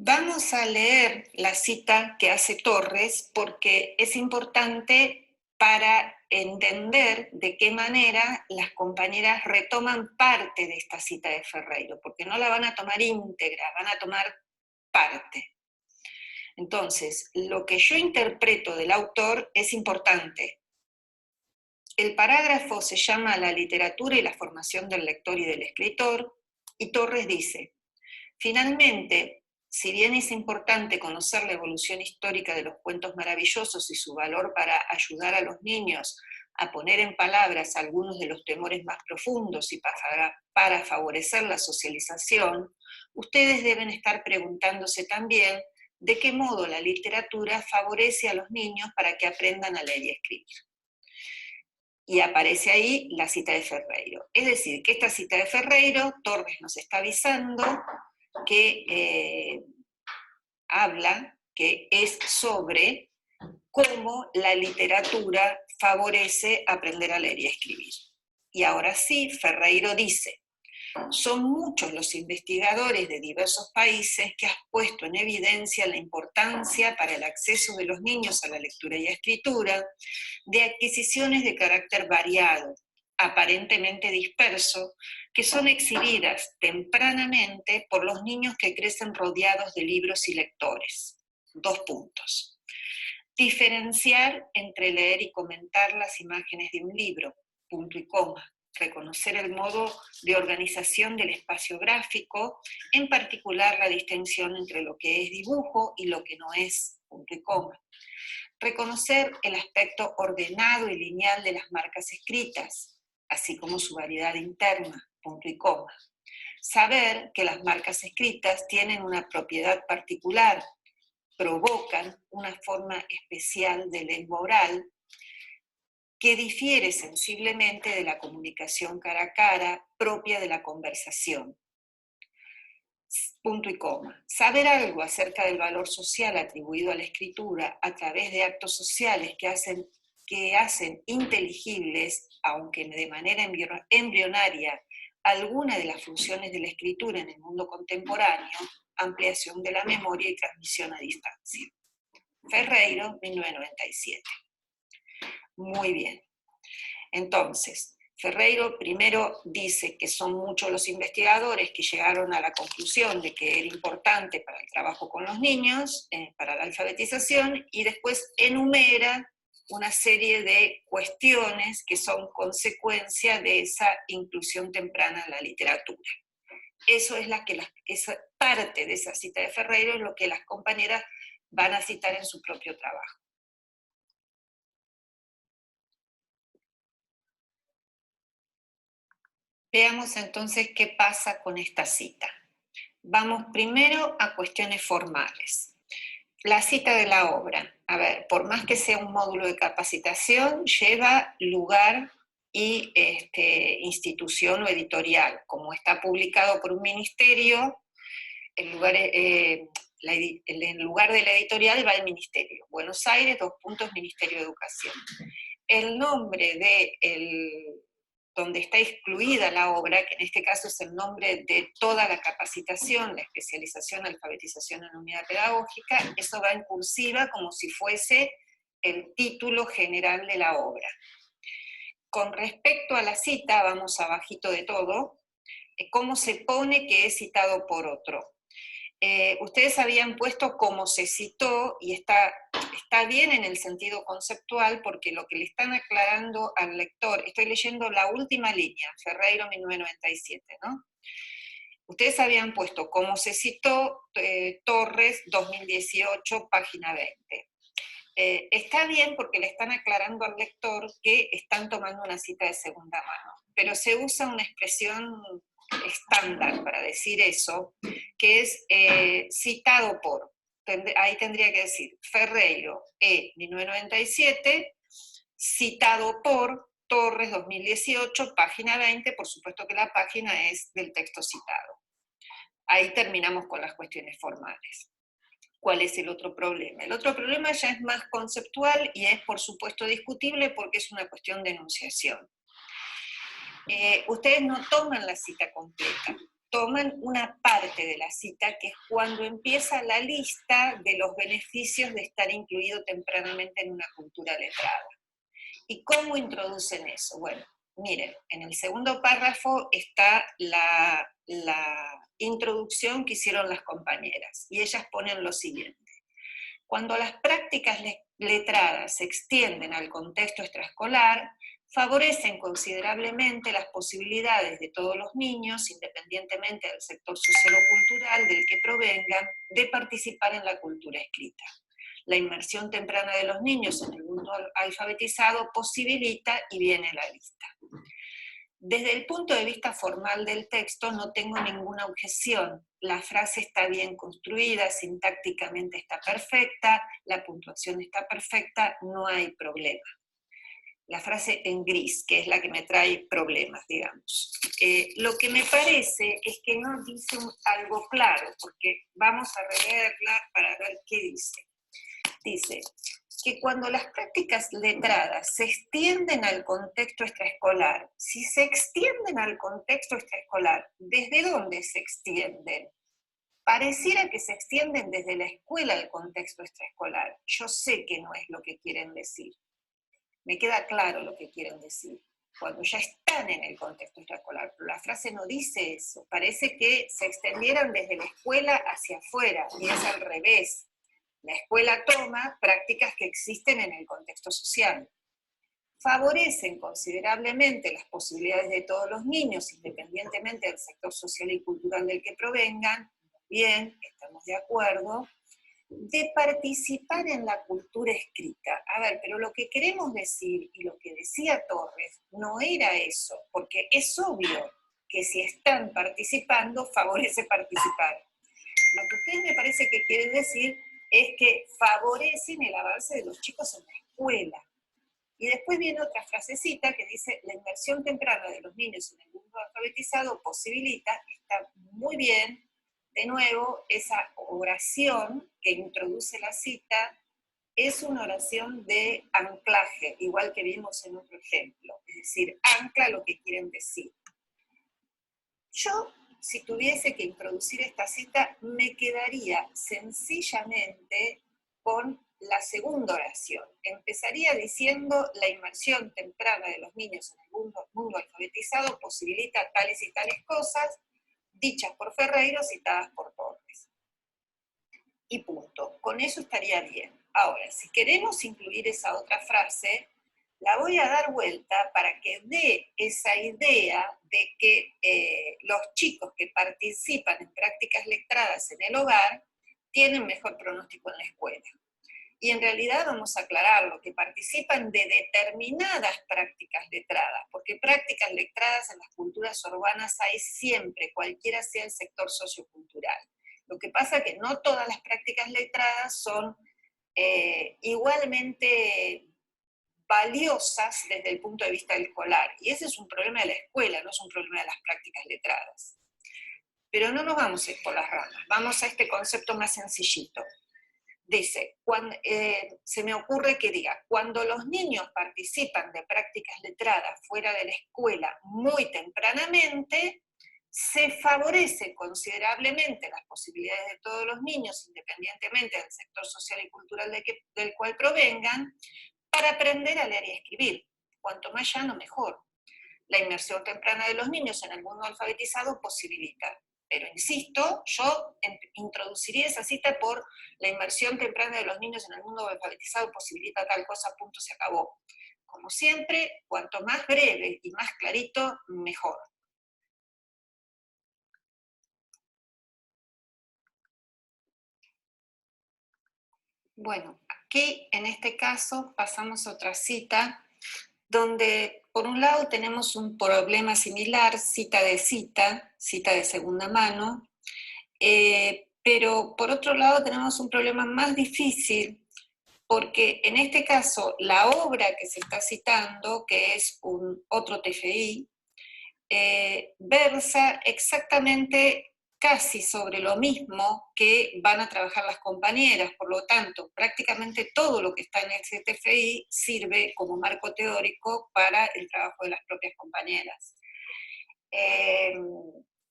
Vamos a leer la cita que hace Torres porque es importante para entender de qué manera las compañeras retoman parte de esta cita de Ferreiro, porque no la van a tomar íntegra, van a tomar parte. Entonces, lo que yo interpreto del autor es importante. El parágrafo se llama La literatura y la formación del lector y del escritor, y Torres dice, finalmente, si bien es importante conocer la evolución histórica de los cuentos maravillosos y su valor para ayudar a los niños a poner en palabras algunos de los temores más profundos y para favorecer la socialización, ustedes deben estar preguntándose también de qué modo la literatura favorece a los niños para que aprendan a leer y escribir. Y aparece ahí la cita de Ferreiro. Es decir, que esta cita de Ferreiro, Torres nos está avisando que habla, que es sobre cómo la literatura favorece aprender a leer y escribir. Y ahora sí, Ferreiro dice, son muchos los investigadores de diversos países que han puesto en evidencia la importancia para el acceso de los niños a la lectura y escritura de adquisiciones de carácter variado, aparentemente disperso, que son exhibidas tempranamente por los niños que crecen rodeados de libros y lectores. 2 puntos. Diferenciar entre leer y comentar las imágenes de un libro, punto y coma. Reconocer el modo de organización del espacio gráfico, en particular la distinción entre lo que es dibujo y lo que no es, punto y coma. Reconocer el aspecto ordenado y lineal de las marcas escritas, así como su variedad interna, punto y coma. Saber que las marcas escritas tienen una propiedad particular, provocan una forma especial de lengua oral que difiere sensiblemente de la comunicación cara a cara propia de la conversación. Punto y coma. Saber algo acerca del valor social atribuido a la escritura a través de actos sociales que hacen inteligibles, aunque de manera embrionaria, alguna de las funciones de la escritura en el mundo contemporáneo, ampliación de la memoria y transmisión a distancia. Ferreiro, 1997. Muy bien. Entonces, Ferreiro primero dice que son muchos los investigadores que llegaron a la conclusión de que era importante para el trabajo con los niños, para la alfabetización, y después enumera una serie de cuestiones que son consecuencia de esa inclusión temprana en la literatura. Esa parte de esa cita de Ferreiro es lo que las compañeras van a citar en su propio trabajo. Veamos entonces qué pasa con esta cita. Vamos primero a cuestiones formales. La cita de la obra. A ver, por más que sea un módulo de capacitación, lleva lugar y institución o editorial. Como está publicado por un ministerio, en lugar de la editorial va el ministerio. Buenos Aires, Ministerio de Educación. El nombre de donde está excluida la obra, que en este caso es el nombre de toda la capacitación, la especialización, la alfabetización en unidad pedagógica, eso va en cursiva como si fuese el título general de la obra. Con respecto a la cita, vamos abajito de todo, cómo se pone que es citado por otro. Ustedes habían puesto cómo se citó, y está bien en el sentido conceptual, porque lo que le están aclarando al lector, estoy leyendo la última línea, Ferreiro 1997, ¿no? Ustedes habían puesto cómo se citó, Torres 2018, página 20. Está bien porque le están aclarando al lector que están tomando una cita de segunda mano, pero se usa una expresión estándar para decir eso, que es citado por. Ahí tendría que decir Ferreiro, 1997, citado por Torres 2018, página 20, por supuesto que la página es del texto citado. Ahí terminamos con las cuestiones formales. ¿Cuál es el otro problema? El otro problema ya es más conceptual y es, por supuesto, discutible porque es una cuestión de enunciación. Ustedes no toman la cita completa, toman una parte de la cita, que es cuando empieza la lista de los beneficios de estar incluido tempranamente en una cultura letrada. ¿Y cómo introducen eso? Bueno, miren, en el segundo párrafo está la introducción que hicieron las compañeras, y ellas ponen lo siguiente. Cuando las prácticas letradas se extienden al contexto extraescolar, favorecen considerablemente las posibilidades de todos los niños, independientemente del sector social o cultural del que provengan, de participar en la cultura escrita. La inmersión temprana de los niños en el mundo alfabetizado posibilita, y viene la lista. Desde el punto de vista formal del texto no tengo ninguna objeción. La frase está bien construida, sintácticamente está perfecta, la puntuación está perfecta, no hay problema. La frase en gris, que es la que me trae problemas, digamos. Lo que me parece es que no dice algo claro, porque vamos a releerla para ver qué dice. Dice que cuando las prácticas letradas se extienden al contexto extraescolar, si se extienden al contexto extraescolar, ¿desde dónde se extienden? Pareciera que se extienden desde la escuela al contexto extraescolar. Yo sé que no es lo que quieren decir. Me queda claro lo que quieren decir, cuando ya están en el contexto extraescolar, pero la frase no dice eso. Parece que se extendieran desde la escuela hacia afuera, y es al revés. La escuela toma prácticas que existen en el contexto social. Favorecen considerablemente las posibilidades de todos los niños, independientemente del sector social y cultural del que provengan. Bien, estamos de acuerdo. De participar en la cultura escrita. A ver, pero lo que queremos decir, y lo que decía Torres, no era eso, porque es obvio que si están participando, favorece participar. Lo que ustedes me parece que quieren decir es que favorecen el avance de los chicos en la escuela. Y después viene otra frasecita que dice, la inmersión temprana de los niños en el mundo alfabetizado posibilita, está muy bien. De nuevo, esa oración que introduce la cita es una oración de anclaje, igual que vimos en otro ejemplo, es decir, ancla lo que quieren decir. Yo, si tuviese que introducir esta cita, me quedaría sencillamente con la segunda oración. Empezaría diciendo, la inmersión temprana de los niños en el mundo alfabetizado posibilita tales y tales cosas, dichas por Ferreiro, citadas por Torres. Y punto. Con eso estaría bien. Ahora, si queremos incluir esa otra frase, la voy a dar vuelta para que dé esa idea de que los chicos que participan en prácticas letradas en el hogar tienen mejor pronóstico en la escuela. Y en realidad vamos a aclararlo, que participan de determinadas prácticas letradas, porque prácticas letradas en las culturas urbanas hay siempre, cualquiera sea el sector sociocultural. Lo que pasa es que no todas las prácticas letradas son igualmente valiosas desde el punto de vista escolar, y ese es un problema de la escuela, no es un problema de las prácticas letradas. Pero no nos vamos a ir por las ramas, vamos a este concepto más sencillito. Dice, se me ocurre que diga, cuando los niños participan de prácticas letradas fuera de la escuela muy tempranamente, se favorece considerablemente las posibilidades de todos los niños, independientemente del sector social y cultural del cual provengan, para aprender a leer y escribir. cuanto más llano, mejor. La inmersión temprana de los niños en el mundo alfabetizado posibilita. Pero insisto, yo introduciría esa cita por la inmersión temprana de los niños en el mundo alfabetizado posibilita tal cosa, punto, se acabó. Como siempre, cuanto más breve y más clarito, mejor. Bueno, aquí en este caso pasamos a otra cita donde por un lado tenemos un problema similar, cita de segunda mano, pero por otro lado tenemos un problema más difícil, porque en este caso la obra que se está citando, que es otro TFI, versa exactamente casi sobre lo mismo que van a trabajar las compañeras, por lo tanto, prácticamente todo lo que está en ese TFI sirve como marco teórico para el trabajo de las propias compañeras.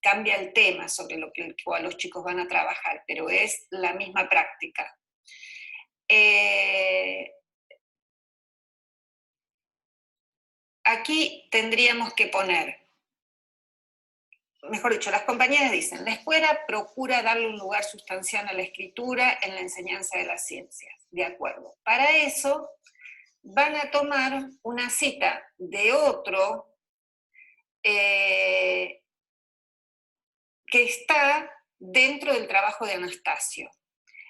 Cambia el tema sobre lo que los chicos van a trabajar, pero es la misma práctica. Aquí tendríamos que poner, mejor dicho, las compañeras dicen, la escuela procura darle un lugar sustancial a la escritura en la enseñanza de las ciencias. De acuerdo. Para eso van a tomar una cita de otro que está dentro del trabajo de Anastasio.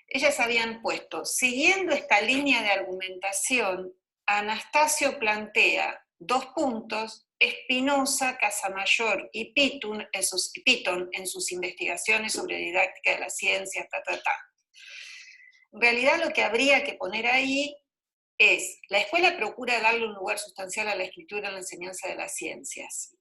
Ellas habían puesto, siguiendo esta línea de argumentación, Anastasio plantea 2 puntos, Spinoza, Casamayor y Pitton en sus investigaciones sobre didáctica de la ciencia, En realidad lo que habría que poner ahí es, la escuela procura darle un lugar sustancial a la escritura en la enseñanza de las ciencias.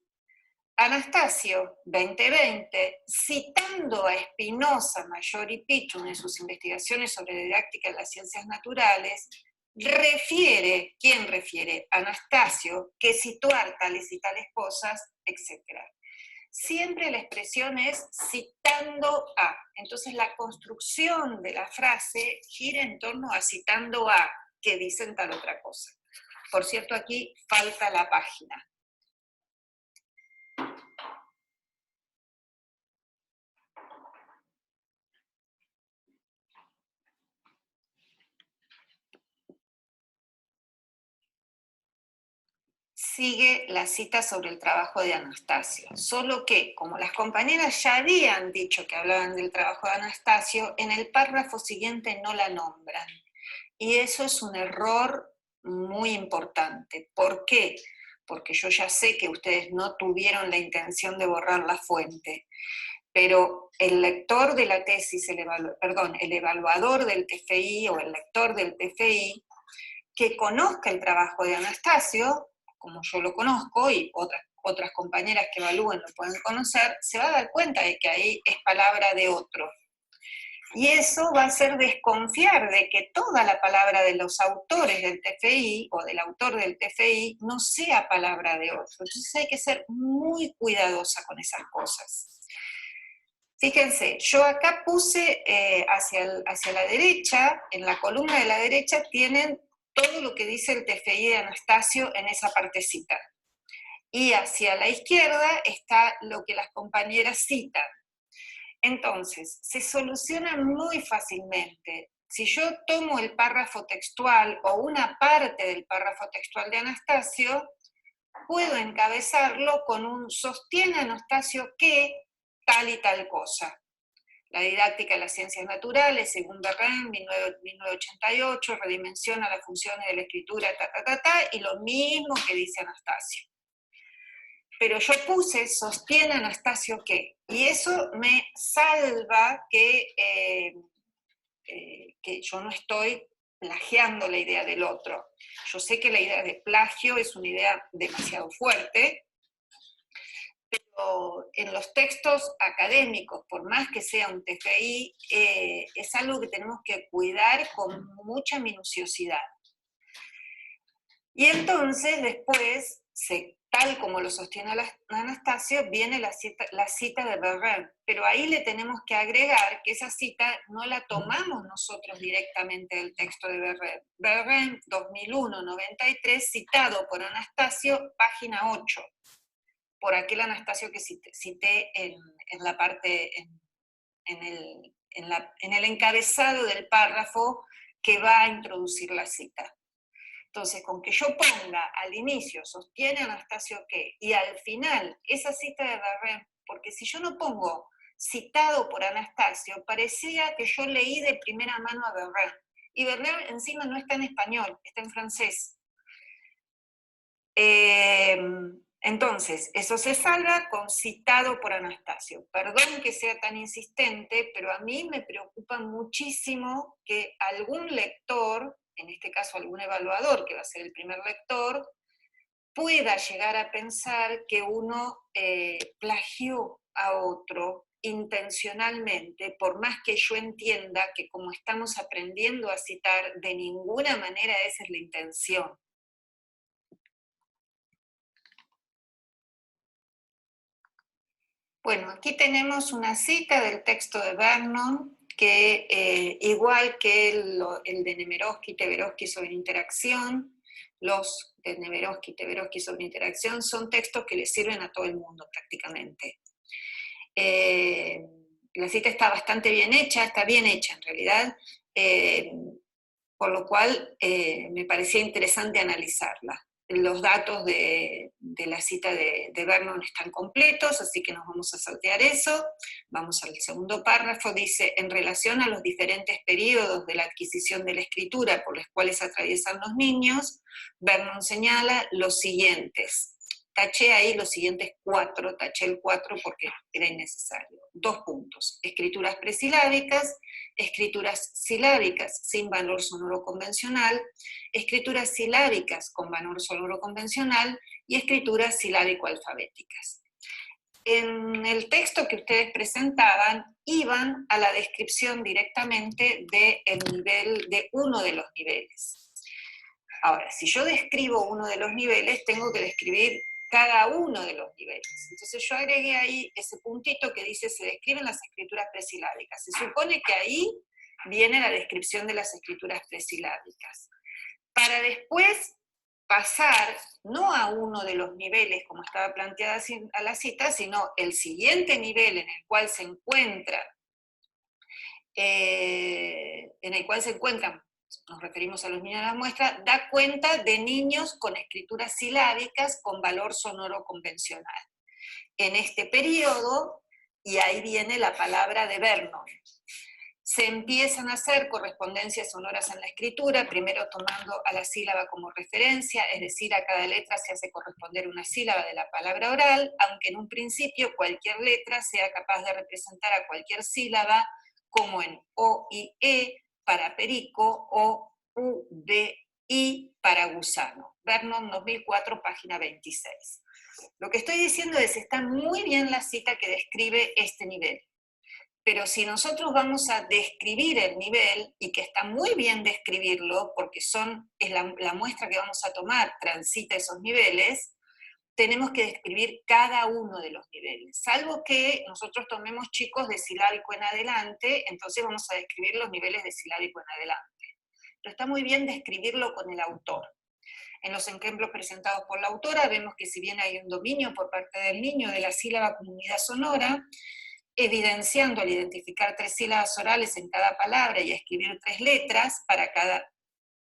Anastasio, 2020, citando a Spinoza, Mayor y Pitton en sus investigaciones sobre didáctica de las ciencias naturales, refiere, ¿quién refiere? Anastasio, que situar tales y tales cosas, etc. Siempre la expresión es citando a. Entonces la construcción de la frase gira en torno a citando a, que dicen tal otra cosa. Por cierto, aquí falta la página. Sigue la cita sobre el trabajo de Anastasio, solo que, como las compañeras ya habían dicho que hablaban del trabajo de Anastasio, en el párrafo siguiente no la nombran. Y eso es un error muy importante. ¿Por qué? Porque yo ya sé que ustedes no tuvieron la intención de borrar la fuente, pero el lector de la tesis, el evaluador del TFI o el lector del TFI, que conozca el trabajo de Anastasio, como yo lo conozco y otras compañeras que evalúen lo pueden conocer, se va a dar cuenta de que ahí es palabra de otro. Y eso va a hacer desconfiar de que toda la palabra de los autores del TFI o del autor del TFI no sea palabra de otro. Entonces hay que ser muy cuidadosa con esas cosas. Fíjense, yo acá puse hacia la derecha, en la columna de la derecha tienen todo lo que dice el TFI de Anastasio en esa partecita. Y hacia la izquierda está lo que las compañeras citan. Entonces, se soluciona muy fácilmente. Si yo tomo el párrafo textual o una parte del párrafo textual de Anastasio, puedo encabezarlo con un sostiene Anastasio que tal y tal cosa. La didáctica de las ciencias naturales, según Berren, 1988, redimensiona las funciones de la escritura, y lo mismo que dice Anastasio. Pero yo puse, sostiene Anastasio que, y eso me salva que yo no estoy plagiando la idea del otro. Yo sé que la idea de plagio es una idea demasiado fuerte, pero en los textos académicos, por más que sea un TFI, es algo que tenemos que cuidar con mucha minuciosidad. Y entonces después se tal como lo sostiene Anastasio, viene la cita de Verlaine, pero ahí le tenemos que agregar que esa cita no la tomamos nosotros directamente del texto de Verlaine. Verlaine, 2001-93, citado por Anastasio, página 8, por aquel Anastasio que cité en la parte, en el encabezado del párrafo que va a introducir la cita. Entonces, con que yo ponga al inicio, sostiene Anastasio que, y al final, esa cita de Verlaine, porque si yo no pongo citado por Anastasio, parecía que yo leí de primera mano a Verlaine. Y Verlaine encima no está en español, está en francés. Entonces, eso se salva con citado por Anastasio. Perdón que sea tan insistente, pero a mí me preocupa muchísimo que algún lector, en este caso algún evaluador, que va a ser el primer lector, pueda llegar a pensar que uno plagió a otro intencionalmente, por más que yo entienda que como estamos aprendiendo a citar, de ninguna manera esa es la intención. Bueno, aquí tenemos una cita del texto de Vernon, que igual que el de Nemirovsky-Tversky sobre interacción, los de Nemirovsky-Tversky sobre interacción son textos que le sirven a todo el mundo prácticamente. La cita está bastante bien hecha, está bien hecha en realidad, por lo cual me parecía interesante analizarla. Los datos de la cita de Vernon están completos, así que nos vamos a saltear eso. Vamos al segundo párrafo, dice, en relación a los diferentes periodos de la adquisición de la escritura por los cuales atraviesan los niños, Vernon señala los siguientes. Taché ahí los siguientes 4, taché el 4 porque era innecesario. 2 puntos, escrituras presilábicas, escrituras silábicas sin valor sonoro convencional, escrituras silábicas con valor sonoro convencional y escrituras silábico-alfabéticas. En el texto que ustedes presentaban, iban a la descripción directamente del nivel, de uno de los niveles. Ahora, si yo describo uno de los niveles, tengo que describir cada uno de los niveles. Entonces yo agregué ahí ese puntito que dice se describen las escrituras presilábicas. Se supone que ahí viene la descripción de las escrituras presilábicas. Para después pasar no a uno de los niveles como estaba planteada a la cita, sino el siguiente nivel en el cual se encuentran, nos referimos a los niños de la muestra, da cuenta de niños con escrituras silábicas con valor sonoro convencional. En este periodo, y ahí viene la palabra de Vernon, se empiezan a hacer correspondencias sonoras en la escritura, primero tomando a la sílaba como referencia, es decir, a cada letra se hace corresponder una sílaba de la palabra oral, aunque en un principio cualquier letra sea capaz de representar a cualquier sílaba, como en O y E para perico o U, D, I para gusano. Vernon 2004, página 26. Lo que estoy diciendo es, está muy bien la cita que describe este nivel. Pero si nosotros vamos a describir el nivel, y que está muy bien describirlo, porque es la muestra que vamos a tomar, transita esos niveles, tenemos que describir cada uno de los niveles. Salvo que nosotros tomemos chicos de silábico en adelante, entonces vamos a describir los niveles de silábico en adelante. Pero está muy bien describirlo con el autor. En los ejemplos presentados por la autora vemos que si bien hay un dominio por parte del niño de la sílaba como unidad sonora, evidenciando al identificar 3 sílabas orales en cada palabra y a escribir 3 letras para cada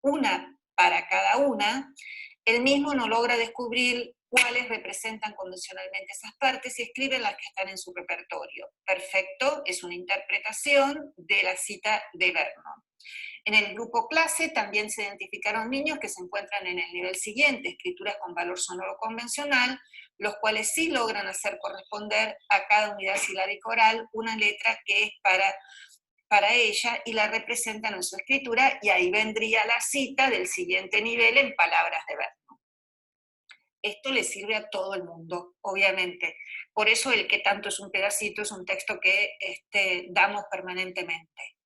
una, el mismo no logra descubrir cuáles representan convencionalmente esas partes y escribe las que están en su repertorio. Perfecto, es una interpretación de la cita de Vernon. En el grupo clase también se identificaron niños que se encuentran en el nivel siguiente, escrituras con valor sonoro convencional, los cuales sí logran hacer corresponder a cada unidad silábica oral una letra que es para ella y la representan en su escritura, y ahí vendría la cita del siguiente nivel en palabras de Vernon. Esto le sirve a todo el mundo, obviamente. Por eso el que tanto es un pedacito es un texto que damos permanentemente.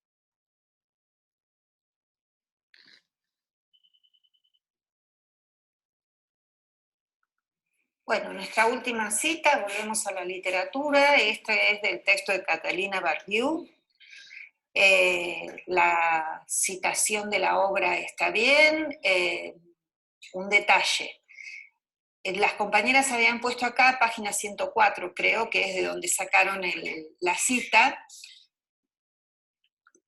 Bueno, nuestra última cita, volvemos a la literatura, este es del texto de Catalina Bardou. La citación de la obra está bien, un detalle. Las compañeras habían puesto acá, página 104, creo que es de donde sacaron la cita.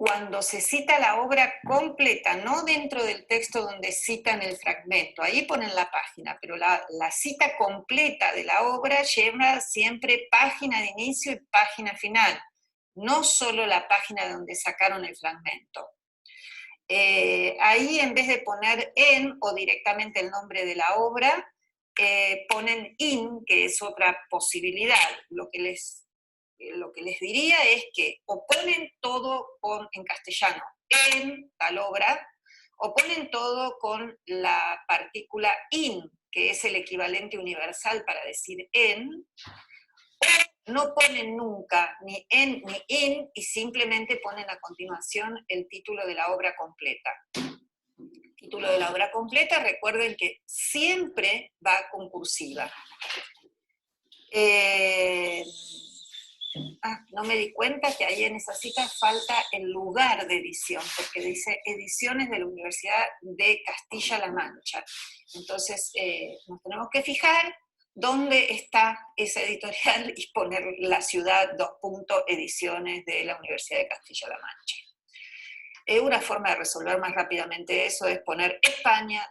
Cuando se cita la obra completa, no dentro del texto donde citan el fragmento, ahí ponen la página, pero la cita completa de la obra lleva siempre página de inicio y página final, no solo la página donde sacaron el fragmento. Ahí en vez de poner en o directamente el nombre de la obra, ponen in, que es otra posibilidad. Lo que les diría es que o ponen todo en castellano, en tal obra, o ponen todo con la partícula in, que es el equivalente universal para decir en, o no ponen nunca ni en ni in y simplemente ponen a continuación el título de la obra completa. El título de la obra completa, recuerden que siempre va concursiva. No me di cuenta que ahí en esa cita falta el lugar de edición, porque dice ediciones de la Universidad de Castilla-La Mancha. Entonces, nos tenemos que fijar dónde está esa editorial y poner la ciudad, ediciones de la Universidad de Castilla-La Mancha. Una forma de resolver más rápidamente eso es poner España,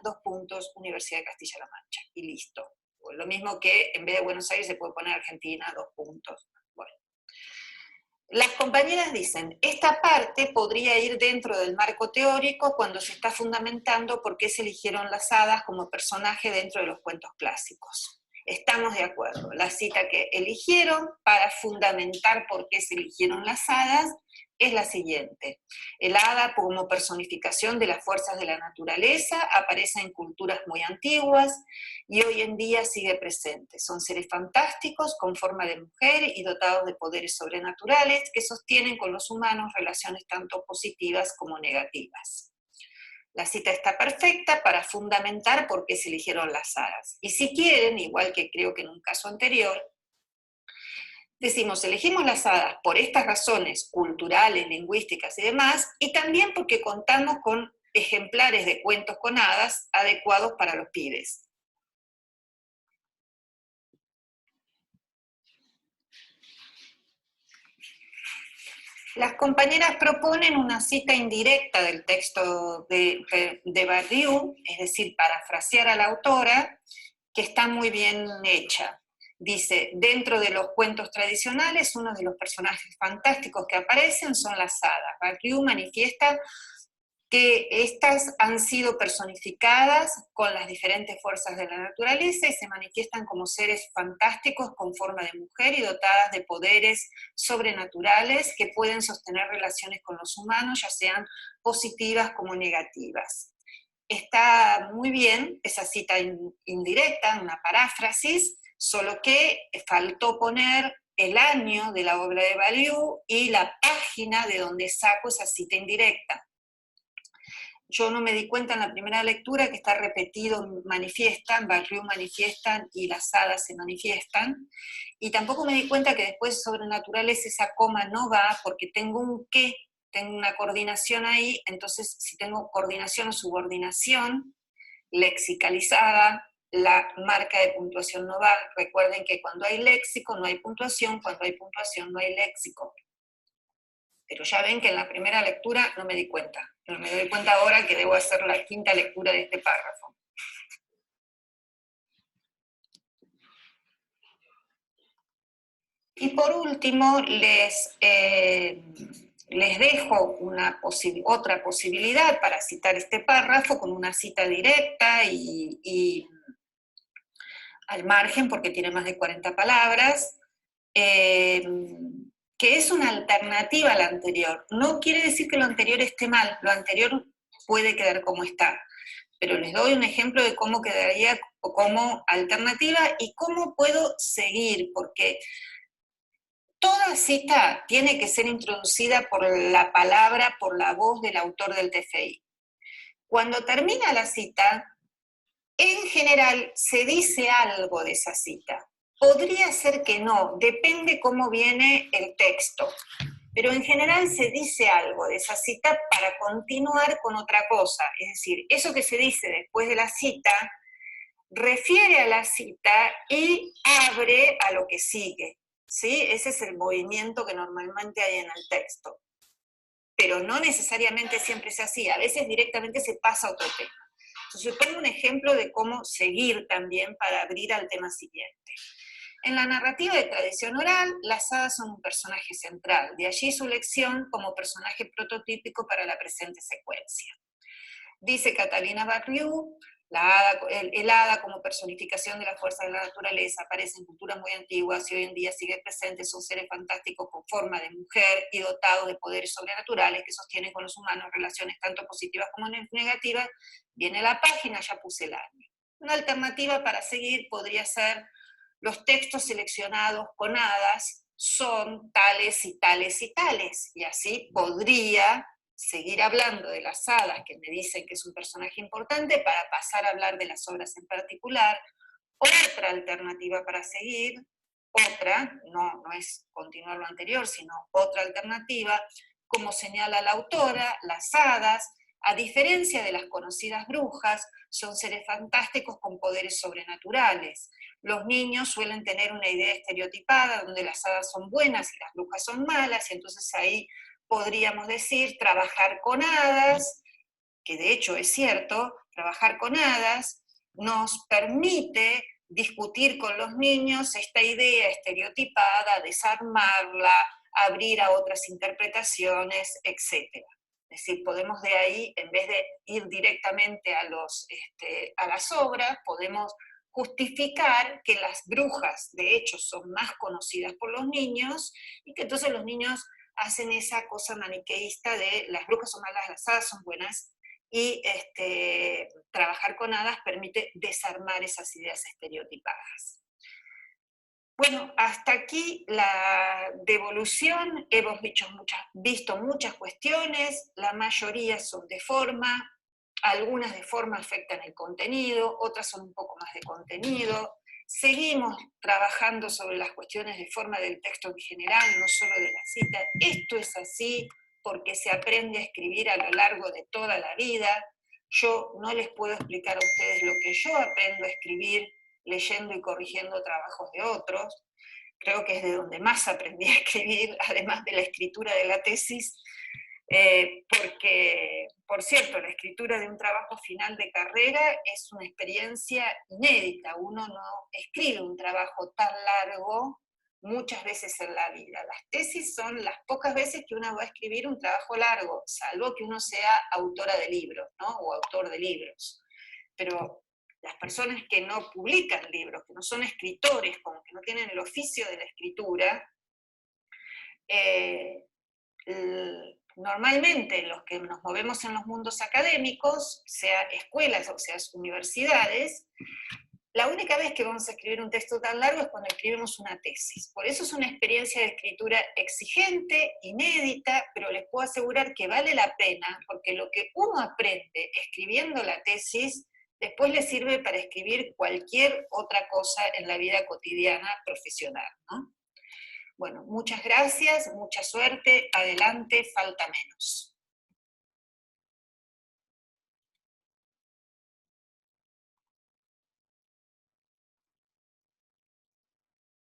Universidad de Castilla-La Mancha, y listo. Lo mismo que en vez de Buenos Aires se puede poner Argentina, Bueno. Las compañeras dicen, esta parte podría ir dentro del marco teórico cuando se está fundamentando por qué se eligieron las hadas como personaje dentro de los cuentos clásicos. Estamos de acuerdo. La cita que eligieron para fundamentar por qué se eligieron las hadas es la siguiente. El hada como personificación de las fuerzas de la naturaleza aparece en culturas muy antiguas y hoy en día sigue presente. Son seres fantásticos con forma de mujer y dotados de poderes sobrenaturales que sostienen con los humanos relaciones tanto positivas como negativas. La cita está perfecta para fundamentar por qué se eligieron las hadas. Y si quieren, igual que creo que en un caso anterior, decimos, elegimos las hadas por estas razones culturales, lingüísticas y demás, y también porque contamos con ejemplares de cuentos con hadas adecuados para los pibes. Las compañeras proponen una cita indirecta del texto de Bardou, es decir, parafrasear a la autora, que está muy bien hecha. Dice, dentro de los cuentos tradicionales, uno de los personajes fantásticos que aparecen son las hadas. Bardou manifiesta que estas han sido personificadas con las diferentes fuerzas de la naturaleza y se manifiestan como seres fantásticos con forma de mujer y dotadas de poderes sobrenaturales que pueden sostener relaciones con los humanos, ya sean positivas como negativas. Está muy bien esa cita indirecta, una paráfrasis, solo que faltó poner el año de la obra de Bardou y la página de donde saco esa cita indirecta. Yo no me di cuenta en la primera lectura que está repetido, manifiestan, Bardou manifiestan y las hadas se manifiestan, y tampoco me di cuenta que después sobrenaturales esa coma no va porque tengo un qué, tengo una coordinación ahí, entonces si tengo coordinación o subordinación lexicalizada, la marca de puntuación no va. Recuerden que cuando hay léxico no hay puntuación, cuando hay puntuación no hay léxico. Pero ya ven que en la primera lectura no me di cuenta. Pero me doy cuenta ahora que debo hacer la quinta lectura de este párrafo. Y por último, les dejo otra posibilidad para citar este párrafo con una cita directa y al margen, porque tiene más de 40 palabras, que es una alternativa a la anterior. No quiere decir que lo anterior esté mal, lo anterior puede quedar como está, pero les doy un ejemplo de cómo quedaría como alternativa y cómo puedo seguir, porque toda cita tiene que ser introducida por la palabra, por la voz del autor del TFI. Cuando termina la cita, En general se dice algo de esa cita. Podría ser que no, depende cómo viene el texto. Pero en general se dice algo de esa cita para continuar con otra cosa. Es decir, eso que se dice después de la cita refiere a la cita y abre a lo que sigue. ¿Sí? Ese es el movimiento que normalmente hay en el texto. Pero no necesariamente siempre es así. A veces directamente se pasa a otro tema. Entonces, yo pongo un ejemplo de cómo seguir también para abrir al tema siguiente. En la narrativa de tradición oral, las hadas son un personaje central, de allí su elección como personaje prototípico para la presente secuencia. Dice Catalina Barriou, el hada como personificación de la fuerza de la naturaleza aparece en culturas muy antiguas y hoy en día sigue presente, son seres fantásticos con forma de mujer y dotados de poderes sobrenaturales que sostienen con los humanos relaciones tanto positivas como negativas. Viene la página, ya puse el año. Una alternativa para seguir podría ser: los textos seleccionados con hadas son tales y tales y tales, y así podría seguir hablando de las hadas, que me dicen que es un personaje importante, para pasar a hablar de las obras en particular. Otra alternativa para seguir, otra, no es continuar lo anterior, sino otra alternativa, como señala la autora, las hadas, a diferencia de las conocidas brujas, son seres fantásticos con poderes sobrenaturales. Los niños suelen tener una idea estereotipada donde las hadas son buenas y las brujas son malas, y entonces ahí podríamos decir trabajar con hadas, que de hecho es cierto, trabajar con hadas nos permite discutir con los niños esta idea estereotipada, desarmarla, abrir a otras interpretaciones, etc. Es decir, podemos de ahí, en vez de ir directamente a las obras, podemos justificar que las brujas, de hecho, son más conocidas por los niños, y que entonces los niños hacen esa cosa maniqueísta de las brujas son malas, las hadas son buenas, y trabajar con hadas permite desarmar esas ideas estereotipadas. Bueno, hasta aquí la devolución. Hemos visto muchas cuestiones, la mayoría son de forma, algunas de forma afectan el contenido, otras son un poco más de contenido. Seguimos trabajando sobre las cuestiones de forma del texto en general, no solo de la cita. Esto es así porque se aprende a escribir a lo largo de toda la vida. Yo no les puedo explicar a ustedes lo que yo aprendo a escribir leyendo y corrigiendo trabajos de otros. Creo que es de donde más aprendí a escribir, además de la escritura de la tesis, porque, por cierto, la escritura de un trabajo final de carrera es una experiencia inédita. Uno no escribe un trabajo tan largo muchas veces en la vida. Las tesis son las pocas veces que uno va a escribir un trabajo largo, salvo que uno sea autora de libros, ¿no? O autor de libros. Pero las personas que no publican libros, que no son escritores, como que no tienen el oficio de la escritura, normalmente los que nos movemos en los mundos académicos, sea escuelas o sea universidades, la única vez que vamos a escribir un texto tan largo es cuando escribimos una tesis. Por eso es una experiencia de escritura exigente, inédita, pero les puedo asegurar que vale la pena, porque lo que uno aprende escribiendo la tesis después le sirve para escribir cualquier otra cosa en la vida cotidiana profesional, ¿no? Bueno, muchas gracias, mucha suerte, adelante, falta menos.